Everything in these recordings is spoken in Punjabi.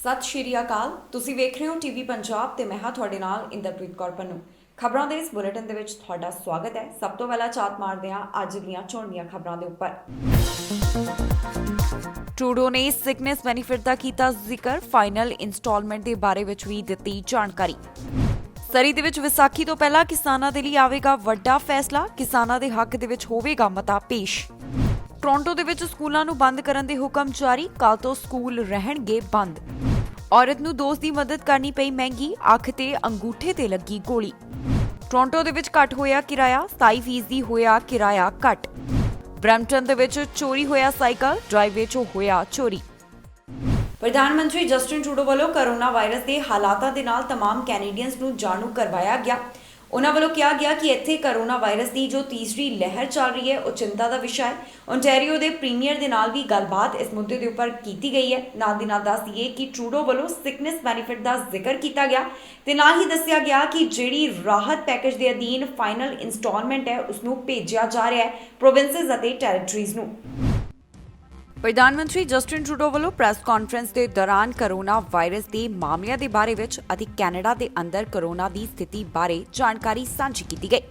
ਸਤਿ ਸ਼੍ਰੀ ਅਕਾਲ। ਤੁਸੀਂ ਵੇਖ ਰਹੇ ਹੋ ਟੀਵੀ ਪੰਜਾਬ ਤੇ ਮੈਂ ਹਾਂ ਤੁਹਾਡੇ ਨਾਲ ਇੰਦਰਪ੍ਰੀਤ ਕੌਰ ਪੰਨੂ। ਖਬਰਾਂ ਦੇ ਇਸ ਬੁਲੇਟਿਨ ਦੇ ਵਿੱਚ ਤੁਹਾਡਾ ਸਵਾਗਤ ਹੈ। ਸਭ ਤੋਂ ਪਹਿਲਾਂ ਝਾਤ ਮਾਰਦੇ ਹਾਂ ਅੱਜ ਦੀਆਂ ਚੋਣਵੀਆਂ ਖਬਰਾਂ ਦੇ ਉੱਪਰ। ਟਰੂਡੋ ਨੇ ਸਿਕਨੈਸ ਬੈਨੀਫਿਟ ਦਾ ਕੀਤਾ ਜ਼ਿਕਰ, ਫਾਈਨਲ ਇੰਸਟਾਲਮੈਂਟ ਦੇ ਬਾਰੇ ਵਿੱਚ ਵੀ ਦਿੱਤੀ ਜਾਣਕਾਰੀ। ਸਰੀ ਦੇ ਵਿੱਚ ਵਿਸਾਖੀ ਤੋਂ ਪਹਿਲਾਂ ਕਿਸਾਨਾਂ ਦੇ ਲਈ ਆਵੇਗਾ ਵੱਡਾ ਫੈਸਲਾ, ਕਿਸਾਨਾਂ ਦੇ ਹੱਕ ਦੇ ਵਿੱਚ ਹੋਵੇਗਾ ਮਤਾ ਪੇਸ਼। ਟੋਰਾਂਟੋ ਦੇ ਵਿੱਚ ਸਕੂਲਾਂ ਨੂੰ ਬੰਦ ਕਰਨ ਦੇ ਹੁਕਮ ਜਾਰੀ, ਕੱਲ੍ਹ ਤੋਂ ਸਕੂਲ ਰਹਿਣਗੇ ਬੰਦ। ਔਰਤ ਨੂੰ ਦੋਸਤ ਦੀ ਮਦਦ ਕਰਨੀ ਪਈ ਮਹਿੰਗੀ, ਅੱਖ ਤੇ ਅੰਗੂਠੇ ਤੇ ਲੱਗੀ ਗੋਲੀ। ਟੋਰਾਂਟੋ ਦੇ ਵਿੱਚ ਘੱਟ ਹੋਇਆ ਕਿਰਾਇਆ, 27% ਹੋਇਆ ਕਿਰਾਇਆ ਘੱਟ। ਬਰੈਂਪਟਨ ਦੇ ਵਿੱਚ ਚੋਰੀ ਹੋਇਆ ਸਾਈਕਲ, ਡਰਾਈਵੇ 'ਚੋਂ ਹੋਇਆ ਚੋਰੀ। ਪ੍ਰਧਾਨ ਮੰਤਰੀ ਜਸਟਿਨ ਟਰੂਡੋ ਵੱਲੋਂ ਕੋਰੋਨਾ ਵਾਇਰਸ ਦੇ ਹਾਲਾਤਾਂ ਦੇ ਨਾਲ तमाम ਕੈਨੇਡੀਅਨਸ ਨੂੰ ਜਾਣੂ ਕਰਵਾਇਆ ਗਿਆ। ਉਹਨਾਂ ਵੱਲੋਂ ਕਿਹਾ ਗਿਆ ਕਿ ਇੱਥੇ ਕੋਰੋਨਾ ਵਾਇਰਸ ਦੀ ਜੋ ਤੀਸਰੀ ਲਹਿਰ ਚੱਲ ਰਹੀ ਹੈ ਉਹ ਚਿੰਤਾ ਦਾ ਵਿਸ਼ਾ ਹੈ। ਓਨਟਾਰੀਓ ਦੇ ਪ੍ਰੀਮੀਅਰ ਦੇ ਨਾਲ ਵੀ ਗੱਲਬਾਤ ਇਸ ਮੁੱਦੇ ਦੇ ਉੱਪਰ ਕੀਤੀ ਗਈ ਹੈ। ਨਾਲ ਦੀ ਨਾਲ ਦੱਸ ਦਈਏ ਕਿ ਟਰੂਡੋ ਵੱਲੋਂ ਸਿਕਨੈਸ ਬੈਨੀਫਿਟ ਦਾ ਜ਼ਿਕਰ ਕੀਤਾ ਗਿਆ ਤੇ ਨਾਲ ਹੀ ਦੱਸਿਆ ਗਿਆ ਕਿ ਜਿਹੜੀ ਰਾਹਤ ਪੈਕੇਜ ਦੇ ਅਧੀਨ ਫਾਈਨਲ ਇੰਸਟਾਲਮੈਂਟ ਹੈ ਉਸ ਨੂੰ ਭੇਜਿਆ ਜਾ ਰਿਹਾ ਹੈ ਪ੍ਰੋਵਿੰਸਸ ਅਤੇ ਟੈਰੀਟਰੀਜ਼ ਨੂੰ। ਪ੍ਰਧਾਨ ਮੰਤਰੀ ਜਸਟਿਨ ਟਰੂਡੋ ਵੱਲੋਂ ਪ੍ਰੈਸ ਕਾਨਫਰੰਸ ਦੇ ਦੌਰਾਨ ਕੋਰੋਨਾ ਵਾਇਰਸ ਦੇ ਮਾਮਲਿਆਂ ਦੇ ਬਾਰੇ ਵਿੱਚ ਅਤੇ ਕੈਨੇਡਾ ਦੇ ਅੰਦਰ ਕੋਰੋਨਾ ਦੀ ਸਥਿਤੀ ਬਾਰੇ ਜਾਣਕਾਰੀ ਸਾਂਝੀ ਕੀਤੀ ਗਈ।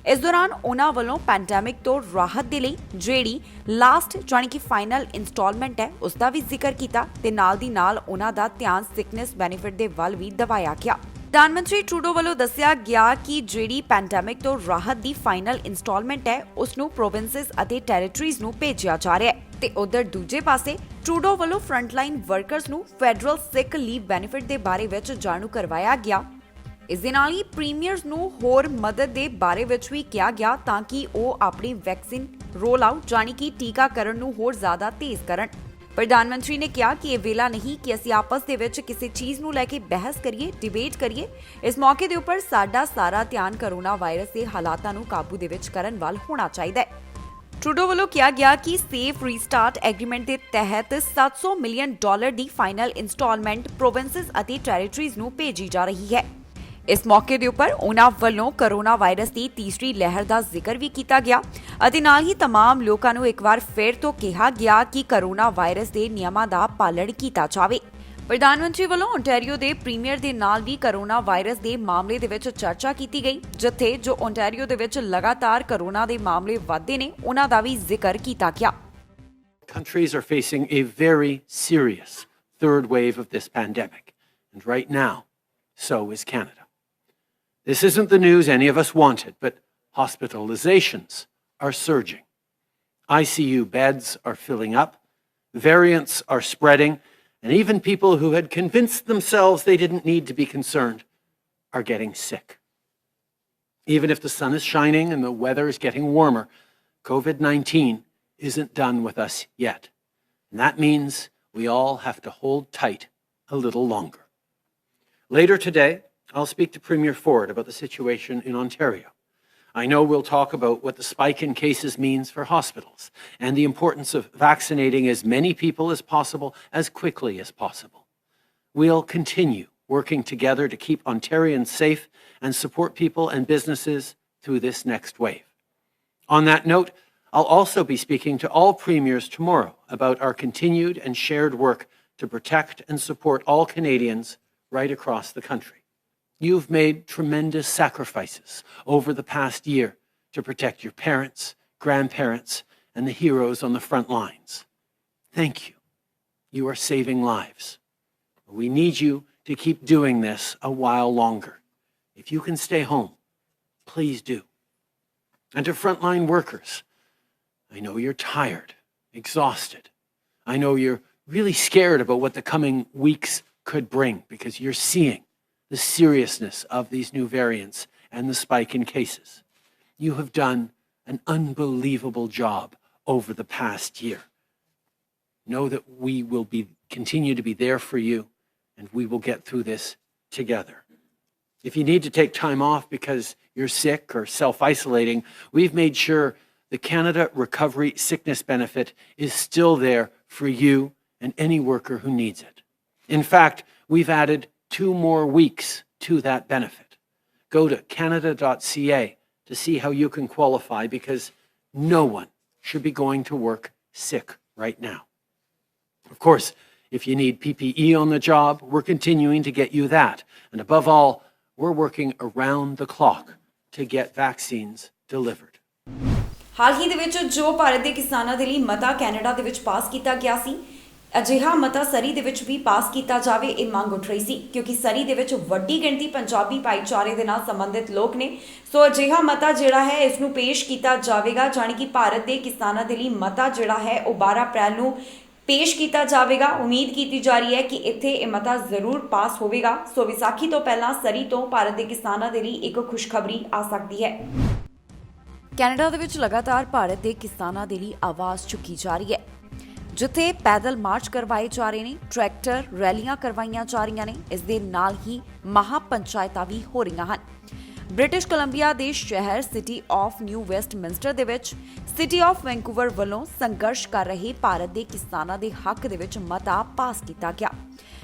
ਇਸ ਦੌਰਾਨ ਉਹਨਾਂ ਵੱਲੋਂ ਪੈਂਡੈਮਿਕ ਤੋਂ ਰਾਹਤ ਦੇ ਲਈ ਜਿਹੜੀ ਲਾਸਟ ਜਾਣੀ ਕਿ ਫਾਈਨਲ ਇੰਸਟਾਲਮੈਂਟ ਹੈ ਉਸ ਦਾ ਵੀ ਜ਼ਿਕਰ ਕੀਤਾ ਤੇ ਨਾਲ ਦੀ ਨਾਲ ਉਹਨਾਂ ਦਾ ਧਿਆਨ ਸਿਕਨੈਸ ਬੈਨੀਫਿਟ ਦੇ ਵੱਲ ਵੀ ਦਿਵਾਇਆ ਗਿਆ। ਪ੍ਰਧਾਨ ਮੰਤਰੀ ਟਰੂਡੋ ਵੱਲੋਂ ਦੱਸਿਆ ਗਿਆ ਕਿ ਜਿਹੜੀ ਪੈਂਡੈਮਿਕ ਤੋਂ ਰਾਹਤ ਦੀ ਫਾਈਨਲ ਇੰਸਟਾਲਮੈਂਟ ਹੈ ਉਸ ਨੂੰ ਪ੍ਰੋਵਿੰਸਸ ਅਤੇ ਟੈਰੀਟਰੀਜ਼ ਨੂੰ ਭੇਜਿਆ ਜਾ ਰਿਹਾ ਹੈ ਤੇ ਉਧਰ ਦੂਜੇ ਪਾਸੇ ਟਰੂਡੋ ਵੱਲੋਂ ਫਰੰਟਲਾਈਨ ਵਰਕਰਸ ਨੂੰ ਫੈਡਰਲ ਸਿਕ ਲੀਵ ਬੈਨੀਫਿਟ ਦੇ ਬਾਰੇ ਵਿੱਚ ਜਾਣੂ ਕਰਵਾਇਆ ਗਿਆ। ਇਸ ਦੇ ਨਾਲ ਹੀ ਪ੍ਰੀਮੀਅਰਸ ਨੂੰ ਹੋਰ ਮਦਦ ਦੇ ਬਾਰੇ ਵਿੱਚ ਵੀ ਕਿਹਾ ਗਿਆ ਤਾਂ ਕਿ ਉਹ ਆਪਣੀ ਵੈਕਸੀਨ ਰੋਲ ਆਊਟ ਜਾਣੀ ਕਿ ਟੀਕਾਕਰਨ ਨੂੰ ਹੋਰ ਜ਼ਿਆਦਾ ਤੇਜ਼ ਕਰਨ। ਪ੍ਰਧਾਨ ਮੰਤਰੀ ਨੇ ਕਿਹਾ ਕਿ ਇਹ ਵੇਲਾ ਨਹੀਂ ਕਿ ਅਸੀਂ ਆਪਸ ਦੇ ਵਿੱਚ ਕਿਸੇ ਚੀਜ਼ ਨੂੰ ਲੈ ਕੇ ਬਹਿਸ ਕਰੀਏ, ਡਿਬੇਟ ਕਰੀਏ। ਇਸ ਮੌਕੇ ਦੇ ਉੱਪਰ ਸਾਡਾ ਸਾਰਾ ਧਿਆਨ ਕੋਰੋਨਾ ਵਾਇਰਸ ਦੇ ਹਾਲਾਤਾਂ ਨੂੰ ਕਾਬੂ ਦੇ ਵਿੱਚ ਕਰਨ ਵੱਲ ਹੋਣਾ ਚਾਹੀਦਾ ਹੈ। ਟਰੂਡੋ ਵੱਲੋਂ ਕਿਹਾ ਗਿਆ ਕਿ ਸੇਫ ਰੀਸਟਾਰਟ ਐਗਰੀਮੈਂਟ ਦੇ ਤਹਿਤ $700 ਮਿਲੀਅਨ ਦੀ ਫਾਈਨਲ ਇੰਸਟਾਲਮੈਂਟ ਪ੍ਰੋਵਿੰਸਸ ਅਤੇ ਟੈਰੀਟਰੀਜ਼ ਨੂੰ ਭੇਜੀ ਜਾ ਰਹੀ ਹੈ। ਇਸ ਮੌਕੇ ਦੇ ਉੱਪਰ ਉਹਨਾਂ ਵੱਲੋਂ ਕੋਰੋਨਾ ਵਾਇਰਸ ਦੀ ਤੀਸਰੀ ਲਹਿਰ ਦਾ ਜ਼ਿਕਰ ਵੀ ਕੀਤਾ ਗਿਆ ਅਤੇ ਨਾਲ ਹੀ तमाम ਲੋਕਾਂ ਨੂੰ ਇੱਕ ਵਾਰ ਫਿਰ ਤੋਂ ਕਿਹਾ ਗਿਆ ਕਿ ਕੋਰੋਨਾ ਵਾਇਰਸ ਦੇ ਨਿਯਮਾਂ ਦਾ ਪਾਲਣ ਕੀਤਾ ਜਾਵੇ। ਪ੍ਰਧਾਨ ਮੰਤਰੀ ਵੱਲੋਂ ਓਨਟਾਰੀਓ ਦੇ ਪ੍ਰੀਮੀਅਰ ਦੇ ਨਾਲ ਵੀ ਕੋਰੋਨਾ ਵਾਇਰਸ ਦੇ ਮਾਮਲੇ ਦੇ ਵਿੱਚ ਚਰਚਾ ਕੀਤੀ ਗਈ, ਜਿੱਥੇ ਜੋ ਓਨਟਾਰੀਓ ਦੇ ਵਿੱਚ ਲਗਾਤਾਰ ਕੋਰੋਨਾ ਦੇ ਮਾਮਲੇ ਵਧਦੇ ਨੇ ਉਹਨਾਂ ਦਾ ਵੀ ਜ਼ਿਕਰ ਕੀਤਾ ਗਿਆ। Countries are facing a very serious third wave of this pandemic, and right now, so is Canada. This isn't the news any of us wanted, but hospitalizations are surging. ICU beds are filling up, variants are spreading, and even people who had convinced themselves they didn't need to be concerned are getting sick. Even if the sun is shining and the weather is getting warmer, COVID-19 isn't done with us yet. And that means we all have to hold tight a little longer. Later today, I'll speak to Premier Ford about the situation in Ontario. I know we'll talk about what the spike in cases means for hospitals and the importance of vaccinating as many people as possible as quickly as possible. We'll continue working together to keep Ontarians safe and support people and businesses through this next wave. On that note, I'll also be speaking to all premiers tomorrow about our continued and shared work to protect and support all Canadians right across the country. You've made tremendous sacrifices over the past year to protect your parents, grandparents, and the heroes on the front lines. Thank you. You are saving lives. We need you to keep doing this a while longer. If you can stay home, please do. And to frontline workers, I know you're tired, exhausted. I know you're really scared about what the coming weeks could bring because you're seeing the seriousness of these new variants and the spike in cases. You have done an unbelievable job over the past year. Know that we will continue to be there for you, and we will get through this together. If you need to take time off because you're sick or self-isolating, we've made sure the Canada Recovery Sickness Benefit is still there for you and any worker who needs it. In fact, we've added 2 more weeks to that benefit. Go to canada.ca to see how you can qualify because no one should be going to work sick right now. Of course, If you need PPE on the job, we're continuing to get you that. And above all, we're working around the clock to get vaccines delivered. ਹਾਲ ਹੀ ਦੇ ਵਿੱਚ ਜੋ ਭਾਰਤ ਦੇ ਕਿਸਾਨਾਂ ਦੇ ਲਈ ਮਤਾ ਕੈਨੇਡਾ ਦੇ ਵਿੱਚ ਪਾਸ ਕੀਤਾ ਗਿਆ ਸੀ, ਅਜਿਹਾ ਮਤਾ ਸਰੀ ਦੇ ਵਿੱਚ ਵੀ ਪਾਸ ਕੀਤਾ ਜਾਵੇ, ਇਹ ਮੰਗ ਉੱਠ ਰਹੀ ਸੀ ਕਿਉਂਕਿ ਸਰੀ ਦੇ ਵਿੱਚ ਵੱਡੀ ਗਿਣਤੀ ਪੰਜਾਬੀ ਭਾਈਚਾਰੇ ਦੇ ਨਾਲ ਸੰਬੰਧਿਤ ਲੋਕ ਨੇ। ਸੋ ਅਜਿਹਾ ਮਤਾ ਜਿਹੜਾ ਹੈ ਇਸ ਨੂੰ ਪੇਸ਼ ਕੀਤਾ ਜਾਵੇਗਾ, ਜਾਣੀ ਕਿ ਭਾਰਤ ਦੇ ਕਿਸਾਨਾਂ ਦੇ ਲਈ ਮਤਾ ਜਿਹੜਾ ਹੈ ਉਹ 12 ਅਪ੍ਰੈਲ ਨੂੰ ਪੇਸ਼ ਕੀਤਾ ਜਾਵੇਗਾ। ਉਮੀਦ ਕੀਤੀ ਜਾ ਰਹੀ ਹੈ ਕਿ ਇੱਥੇ ਇਹ ਮਤਾ ਜ਼ਰੂਰ ਪਾਸ ਹੋਵੇਗਾ। ਸੋ ਵਿਸਾਖੀ ਤੋਂ ਪਹਿਲਾਂ ਸਰੀ ਤੋਂ ਭਾਰਤ ਦੇ ਕਿਸਾਨਾਂ ਦੇ ਲਈ ਇੱਕ ਖੁਸ਼ਖਬਰੀ ਆ ਸਕਦੀ ਹੈ। ਕੈਨੇਡਾ ਦੇ ਵਿੱਚ ਲਗਾਤਾਰ ਭਾਰਤ ਦੇ ਕਿਸਾਨਾਂ ਦੇ ਲਈ ਆਵਾਜ਼ ਚੁੱਕੀ ਜਾ ਰਹੀ ਹੈ, ਜਿੱਥੇ ਪੈਦਲ ਮਾਰਚ ਕਰਵਾਏ ਜਾ ਰਹੇ ਨੇ, ਟਰੈਕਟਰ ਰੈਲੀਆਂ ਕਰਵਾਈਆਂ ਜਾ ਰਹੀਆਂ ਨੇ, ਇਸ ਦੇ ਨਾਲ ਹੀ ਮਹਾ ਪੰਚਾਇਤਾਂ ਵੀ ਹੋ ਰਹੀਆਂ ਹਨ। ਬ੍ਰਿਟਿਸ਼ ਕੋਲੰਬੀਆ ਦੇ ਸ਼ਹਿਰ ਸਿਟੀ ਆਫ ਨਿਊ ਵੈਸਟਮਿੰਸਟਰ ਦੇ ਵਿੱਚ ਸਿਟੀ ਆਫ ਵੈਂਕੂਵਰ ਵੱਲੋਂ ਸੰਘਰਸ਼ ਕਰ ਰਹੇ ਭਾਰਤ ਦੇ ਕਿਸਾਨਾਂ ਦੇ ਹੱਕ ਦੇ ਵਿੱਚ ਮਤਾ ਪਾਸ ਕੀਤਾ ਗਿਆ।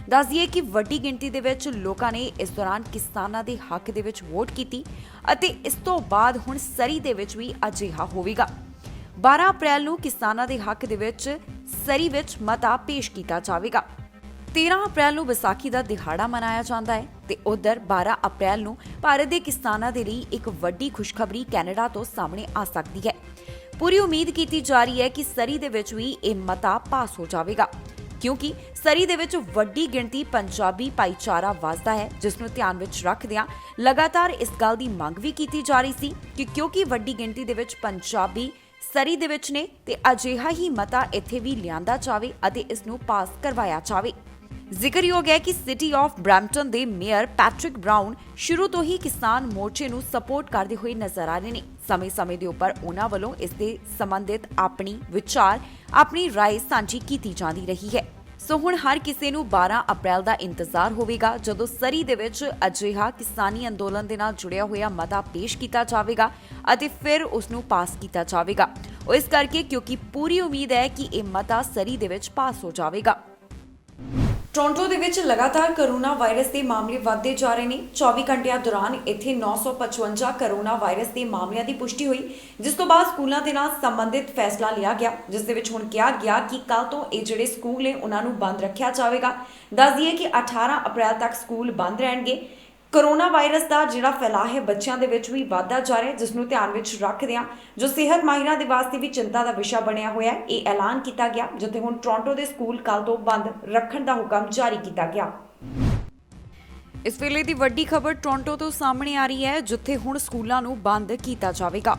ਦੱਸ ਦਈਏ ਕਿ ਵੱਡੀ ਗਿਣਤੀ ਦੇ ਵਿੱਚ ਲੋਕਾਂ ਨੇ ਇਸ ਦੌਰਾਨ ਕਿਸਾਨਾਂ ਦੇ ਹੱਕ ਦੇ ਵਿੱਚ ਵੋਟ ਕੀਤੀ ਅਤੇ ਇਸ ਤੋਂ ਬਾਅਦ ਹੁਣ ਸਰੀ ਦੇ ਵਿੱਚ ਵੀ ਅਜਿਹਾ ਹੋਵੇਗਾ। 12 ਅਪ੍ਰੈਲ ਨੂੰ ਕਿਸਾਨਾਂ ਦੇ ਹੱਕ ਦੇ ਵਿੱਚ ਸਰੀ ਵਿੱਚ ਮਤਾ ਪੇਸ਼ ਕੀਤਾ ਜਾਵੇਗਾ। 13 ਅਪ੍ਰੈਲ ਨੂੰ ਵਿਸਾਖੀ ਦਾ ਦਿਹਾੜਾ ਮਨਾਇਆ ਜਾਂਦਾ ਹੈ ਤੇ ਉਧਰ 12 ਅਪ੍ਰੈਲ ਨੂੰ ਭਾਰਤ ਦੇ ਕਿਸਾਨਾਂ ਦੇ ਲਈ ਇੱਕ ਵੱਡੀ ਖੁਸ਼ਖਬਰੀ ਕੈਨੇਡਾ ਤੋਂ ਸਾਹਮਣੇ ਆ ਸਕਦੀ ਹੈ। ਪੂਰੀ ਉਮੀਦ ਕੀਤੀ ਜਾ ਰਹੀ ਹੈ ਕਿ ਸਰੀ ਦੇ ਵਿੱਚ ਵੀ ਇਹ ਮਤਾ ਪਾਸ ਹੋ ਜਾਵੇਗਾ, ਕਿਉਂਕਿ ਸਰੀ ਦੇ ਵਿੱਚ ਵੱਡੀ ਗਿਣਤੀ ਪੰਜਾਬੀ ਭਾਈਚਾਰਾ ਵਸਦਾ ਹੈ, ਜਿਸ ਨੂੰ ਧਿਆਨ ਵਿੱਚ ਰੱਖਦਿਆਂ ਲਗਾਤਾਰ ਇਸ ਗੱਲ ਦੀ ਮੰਗ ਵੀ ਕੀਤੀ ਜਾ ਰਹੀ ਸੀ ਕਿ ਕਿਉਂਕਿ ਵੱਡੀ ਗਿਣਤੀ ਦੇ ਵਿੱਚ ਪੰਜਾਬੀ ਸਰੀ ਦੇ ਵਿੱਚ ਨੇ ਤੇ ਅਜਿਹਾ ਹੀ ਮਤਾ ਇੱਥੇ ਵੀ ਲਿਆਂਦਾ ਜਾਵੇ ਅਤੇ ਇਸ ਨੂੰ ਪਾਸ ਕਰਵਾਇਆ ਜਾਵੇ। ਜ਼ਿਕਰਯੋਗ ਹੈ ਕਿ ਸਿਟੀ ਆਫ ਬ੍ਰੈਂਪਟਨ ਦੇ ਮੇਅਰ ਪੈਟ੍ਰਿਕ ਬਰਾਊਨ ਸ਼ੁਰੂ ਤੋਂ ਹੀ ਕਿਸਾਨ ਮੋਰਚੇ ਨੂੰ ਸਪੋਰਟ ਕਰਦੇ ਹੋਏ ਨਜ਼ਰ ਆ ਰਹੇ ਨੇ। ਸਮੇਂ-ਸਮੇਂ ਦੇ ਉੱਪਰ ਉਹਨਾਂ ਵੱਲੋਂ ਇਸ ਦੇ ਸੰਬੰਧਿਤ ਆਪਣੀ ਵਿਚਾਰ, ਆਪਣੀ ਰਾਏ ਸਾਂਝੀ ਕੀਤੀ ਜਾਂਦੀ ਰਹੀ ਹੈ। ਸੋ ਹੁਣ ਹਰ ਕਿਸੇ ਨੂੰ 12 ਅਪ੍ਰੈਲ ਦਾ ਇੰਤਜ਼ਾਰ ਹੋਵੇਗਾ, ਜਦੋਂ ਸਰੀ ਦੇ ਵਿੱਚ ਅਜਿਹਾ ਕਿਸਾਨੀ ਅੰਦੋਲਨ ਦੇ ਨਾਲ ਜੁੜਿਆ ਹੋਇਆ ਮਤਾ ਪੇਸ਼ ਕੀਤਾ ਜਾਵੇਗਾ ਅਤੇ ਫਿਰ ਉਸ ਨੂੰ ਪਾਸ ਕੀਤਾ ਜਾਵੇਗਾ। ਉਹ ਇਸ ਕਰਕੇ ਕਿਉਂਕਿ ਪੂਰੀ ਉਮੀਦ ਹੈ ਕਿ ਇਹ ਮਤਾ ਸਰੀ ਦੇ ਵਿੱਚ ਪਾਸ ਹੋ ਜਾਵੇਗਾ। ਟੋਰਾਂਟੋ ਦੇ ਵਿੱਚ ਲਗਾਤਾਰ ਕਰੋਨਾ ਵਾਇਰਸ ਦੇ ਮਾਮਲੇ ਵਧਦੇ ਜਾ ਰਹੇ ਨੇ। 24 ਘੰਟਿਆਂ ਦੌਰਾਨ ਇੱਥੇ 955 ਕਰੋਨਾ ਵਾਇਰਸ ਦੇ ਮਾਮਲਿਆਂ ਦੀ ਪੁਸ਼ਟੀ ਹੋਈ, ਜਿਸ ਤੋਂ ਬਾਅਦ ਸਕੂਲਾਂ ਦੇ ਨਾਲ ਸੰਬੰਧਿਤ ਫੈਸਲਾ ਲਿਆ ਗਿਆ, ਜਿਸ ਦੇ ਵਿੱਚ ਹੁਣ ਕਿਹਾ ਗਿਆ ਕਿ ਕੱਲ ਤੋਂ ਇਹ ਜਿਹੜੇ ਸਕੂਲ ਨੇ ਉਹਨਾਂ ਨੂੰ ਬੰਦ ਰੱਖਿਆ ਜਾਵੇਗਾ। ਦੱਸ ਦਈਏ ਕਿ 18 ਅਪ੍ਰੈਲ ਤੱਕ ਸਕੂਲ ਬੰਦ ਰਹਿਣਗੇ। ਕਰੋਨਾ ਵਾਇਰਸ ਦਾ ਜਿਹੜਾ ਫੈਲਾਅ ਹੈ ਬੱਚਿਆਂ ਦੇ ਵਿੱਚ ਵੀ ਵਧਦਾ ਜਾ ਰਿਹਾ ਹੈ, ਜਿਸ ਨੂੰ ਧਿਆਨ ਵਿੱਚ ਰੱਖਦਿਆਂ ਜੋ ਸਿਹਤ ਮਾਹਿਰਾਂ ਦੇ ਵਾਸਤੇ ਵੀ ਚਿੰਤਾ ਦਾ ਵਿਸ਼ਾ ਬਣਿਆ ਹੋਇਆ ਹੈ, ਇਹ ਐਲਾਨ ਕੀਤਾ ਗਿਆ, ਜਿੱਥੇ ਹੁਣ ਟੋਰਾਂਟੋ ਦੇ ਸਕੂਲ ਕੱਲ ਤੋਂ ਬੰਦ ਰੱਖਣ ਦਾ ਹੁਕਮ ਜਾਰੀ ਕੀਤਾ ਗਿਆ। ਇਸ ਵੇਲੇ ਦੀ ਵੱਡੀ ਖਬਰ ਟੋਰਾਂਟੋ ਤੋਂ ਸਾਹਮਣੇ ਆ ਰਹੀ ਹੈ, ਜਿੱਥੇ ਹੁਣ ਸਕੂਲਾਂ ਨੂੰ ਬੰਦ ਕੀਤਾ ਜਾਵੇਗਾ।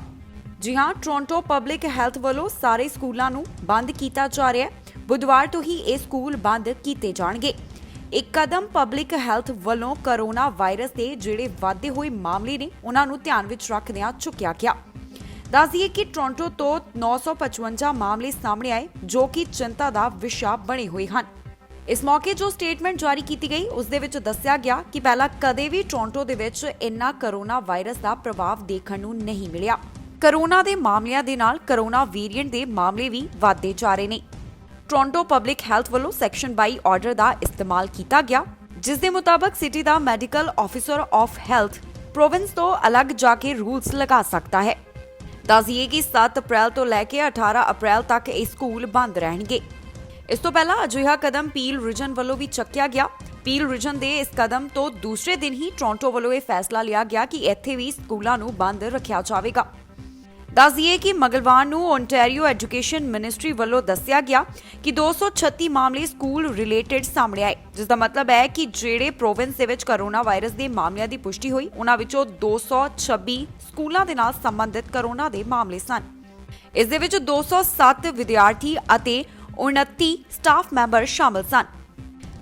ਜੀ ਹਾਂ, ਟੋਰਾਂਟੋ ਪਬਲਿਕ ਹੈਲਥ ਵੱਲੋਂ ਸਾਰੇ ਸਕੂਲਾਂ ਨੂੰ ਬੰਦ ਕੀਤਾ ਜਾ ਰਿਹਾ ਹੈ। ਬੁੱਧਵਾਰ ਤੋਂ ਹੀ ਇਹ ਸਕੂਲ ਬੰਦ ਕੀਤੇ ਜਾਣਗੇ। ਇੱਕ ਕਦਮ ਪਬਲਿਕ ਹੈਲਥ ਵੱਲੋਂ ਕਰੋਨਾ ਵਾਇਰਸ ਦੇ ਜਿਹੜੇ ਵਾਧੇ ਹੋਏ ਮਾਮਲੇ ਨੇ ਉਹਨਾਂ ਨੂੰ ਧਿਆਨ ਵਿੱਚ ਰੱਖਦਿਆਂ ਚੁੱਕਿਆ ਗਿਆ। ਦੱਸ ਦਈਏ ਕਿ ਟੋਰਾਂਟੋ ਤੋਂ 955 ਮਾਮਲੇ ਸਾਹਮਣੇ ਆਏ, ਜੋ ਕਿ ਚਿੰਤਾ ਦਾ ਵਿਸ਼ਾ ਬਣੇ ਹੋਏ ਹਨ। ਇਸ ਮੌਕੇ ਜੋ ਸਟੇਟਮੈਂਟ ਜਾਰੀ ਕੀਤੀ ਗਈ ਉਸ ਦੇ ਵਿੱਚ ਦੱਸਿਆ ਗਿਆ ਕਿ ਪਹਿਲਾਂ ਕਦੇ ਵੀ ਟੋਰਾਂਟੋ ਦੇ ਵਿੱਚ ਇੰਨਾ ਕਰੋਨਾ ਵਾਇਰਸ ਦਾ ਪ੍ਰਭਾਵ ਦੇਖਣ ਨੂੰ ਨਹੀਂ ਮਿਲਿਆ। ਕਰੋਨਾ ਦੇ ਮਾਮਲਿਆਂ ਦੇ ਨਾਲ ਕਰੋਨਾ ਵੇਰੀਐਂਟ ਦੇ ਮਾਮਲੇ ਵੀ ਵਧਦੇ ਜਾ ਰਹੇ ਨੇ। ਟੋਰਾਂਟੋ ਪਬਲਿਕ ਹੈਲਥ ਵੱਲੋਂ ਸੈਕਸ਼ਨ 22 ਆਰਡਰ ਦਾ ਇਸਤੇਮਾਲ ਕੀਤਾ ਗਿਆ, ਜਿਸ ਦੇ ਮੁਤਾਬਕ city the medical officer of health province ਤੋਂ ਅਲੱਗ ਜਾ ਕੇ ਰੂਲਸ ਲਗਾ ਸਕਦਾ ਹੈ। ਦੱਸ ਦਈਏ ਕਿ 7 ਅਪ੍ਰੈਲ ਤੋਂ ਲੈ ਕੇ 18 ਅਪ੍ਰੈਲ ਤੱਕ ਇਹ ਸਕੂਲ ਬੰਦ ਰਹਿਣਗੇ। ਇਸ ਤੋਂ ਪਹਿਲਾਂ ਅਜਿਹਾ ਕਦਮ ਪੀਲ ਰੀਜਨ ਵੱਲੋਂ ਵੀ ਚੱਕਿਆ ਗਿਆ। ਪੀਲ ਰੀਜਨ ਦੇ ਇਸ ਕਦਮ ਤੋਂ ਦੂਸਰੇ ਦਿਨ ਹੀ ਟੋਰਾਂਟੋ ਵੱਲੋਂ ਇਹ ਫੈਸਲਾ ਲਿਆ ਗਿਆ ਕਿ ਇੱਥੇ ਵੀ ਸਕੂਲਾਂ ਨੂੰ ਬੰਦ ਰੱਖਿਆ ਜਾਵੇਗਾ। ਦੱਸ ਦਈਏ ਕਿ ਮੰਗਲਵਾਰ ਨੂੰ ਓਨਟਾਰੀਓ ਐਜੂਕੇਸ਼ਨ ਮਿਨਿਸਟਰੀ ਵੱਲੋਂ ਦੱਸਿਆ ਗਿਆ ਕਿ 236 ਮਾਮਲੇ ਸਕੂਲ ਰਿਲੇਟਡ ਸਾਹਮਣੇ ਆਏ, ਜਿਸ ਦਾ ਮਤਲਬ ਹੈ ਕਿ ਜਿਹੜੇ ਪ੍ਰੋਵਿੰਸ ਦੇ ਵਿੱਚ ਕਰੋਨਾ ਵਾਇਰਸ ਦੇ ਮਾਮਲਿਆਂ ਦੀ ਪੁਸ਼ਟੀ ਹੋਈ ਉਹਨਾਂ ਵਿੱਚੋਂ 226 ਸਕੂਲਾਂ ਦੇ ਨਾਲ ਸੰਬੰਧਿਤ ਕਰੋਨਾ ਦੇ ਮਾਮਲੇ ਸਨ। ਇਸ ਦੇ ਵਿੱਚ 207 ਵਿਦਿਆਰਥੀ ਅਤੇ 29 ਸਟਾਫ ਮੈਂਬਰ ਸ਼ਾਮਲ ਸਨ।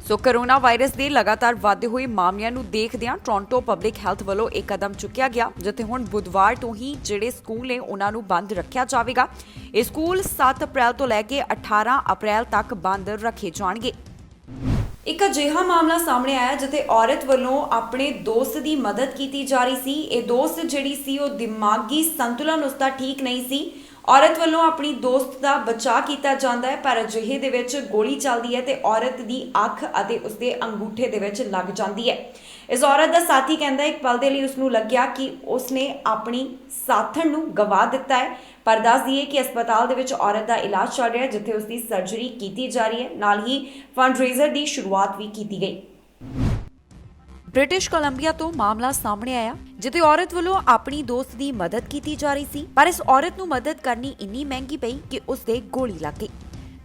ਸੋ ਕਰੋਨਾ ਵਾਇਰਸ ਦੇ ਲਗਾਤਾਰ ਵਧਦੇ ਹੋਏ ਮਾਮਲਿਆਂ ਨੂੰ ਦੇਖਦਿਆਂ ਟੋਰਾਂਟੋ ਪਬਲਿਕ ਹੈਲਥ ਵੱਲੋਂ ਇਹ ਕਦਮ ਚੁੱਕਿਆ ਗਿਆ, ਜਿੱਥੇ ਹੁਣ ਬੁੱਧਵਾਰ ਤੋਂ ਹੀ ਜਿਹੜੇ ਸਕੂਲ ਨੇ ਉਹਨਾਂ ਨੂੰ ਬੰਦ ਰੱਖਿਆ ਜਾਵੇਗਾ। ਇਹ ਸਕੂਲ 7 ਅਪ੍ਰੈਲ ਤੋਂ ਲੈ ਕੇ 18 ਅਪ੍ਰੈਲ ਤੱਕ ਬੰਦ ਰੱਖੇ ਜਾਣਗੇ। ਇੱਕ ਅਜਿਹਾ ਮਾਮਲਾ ਸਾਹਮਣੇ ਆਇਆ ਜਿੱਥੇ ਔਰਤ ਵੱਲੋਂ ਆਪਣੇ ਦੋਸਤ ਦੀ ਮਦਦ ਕੀਤੀ ਜਾ ਰਹੀ ਸੀ। ਇਹ ਦੋਸਤ ਜਿਹੜੀ ਸੀ ਉਹ ਦਿਮਾਗੀ ਸੰਤੁਲਨ ਉਸਦਾ ਠੀਕ ਨਹੀਂ ਸੀ। ਔਰਤ ਵੱਲੋਂ ਆਪਣੀ ਦੋਸਤ ਦਾ ਬਚਾਅ ਕੀਤਾ ਜਾਂਦਾ ਹੈ, ਪਰ ਅਜਿਹੇ ਦੇ ਵਿੱਚ ਗੋਲੀ ਚੱਲਦੀ ਹੈ ਤੇ ਔਰਤ ਦੀ ਅੱਖ ਅਤੇ ਉਸਦੇ ਅੰਗੂਠੇ ਦੇ ਵਿੱਚ ਲੱਗ ਜਾਂਦੀ ਹੈ। ਇਸ ਔਰਤ ਦਾ ਸਾਥੀ ਕਹਿੰਦਾ ਇੱਕ ਪਲ ਦੇ ਲਈ ਉਸ ਨੂੰ ਲੱਗਿਆ ਕਿ ਉਸਨੇ ਆਪਣੀ ਸਾਥਣ ਨੂੰ ਗਵਾ ਦਿੱਤਾ ਹੈ। ਪਰ ਦੱਸ ਦਈਏ ਕਿ ਹਸਪਤਾਲ ਦੇ ਵਿੱਚ ਔਰਤ ਦਾ ਇਲਾਜ ਚੱਲ ਰਿਹਾ ਹੈ, ਜਿੱਥੇ ਉਸ ਦੀ ਸਰਜਰੀ ਕੀਤੀ ਜਾ ਰਹੀ ਹੈ। ਨਾਲ ਹੀ ਫੰਡਰੇਜ਼ਰ ਦੀ ਸ਼ੁਰੂਆਤ ਵੀ ਕੀਤੀ ਗਈ। ਬ੍ਰਿਟਿਸ਼ ਕੋਲੰਬੀਆ ਤੋਂ ਮਾਮਲਾ ਸਾਹਮਣੇ ਆਇਆ, ਜਿੱਥੇ ਔਰਤ ਵੱਲੋਂ ਆਪਣੀ ਦੋਸਤ ਦੀ ਮਦਦ ਕੀਤੀ ਜਾ ਰਹੀ ਸੀ, ਪਰ ਇਸ ਔਰਤ ਨੂੰ ਮਦਦ ਕਰਨੀ ਇੰਨੀ ਮਹਿੰਗੀ ਪਈ ਕਿ ਉਸ ਦੇ ਗੋਲੀ ਲੱਗ ਗਈ।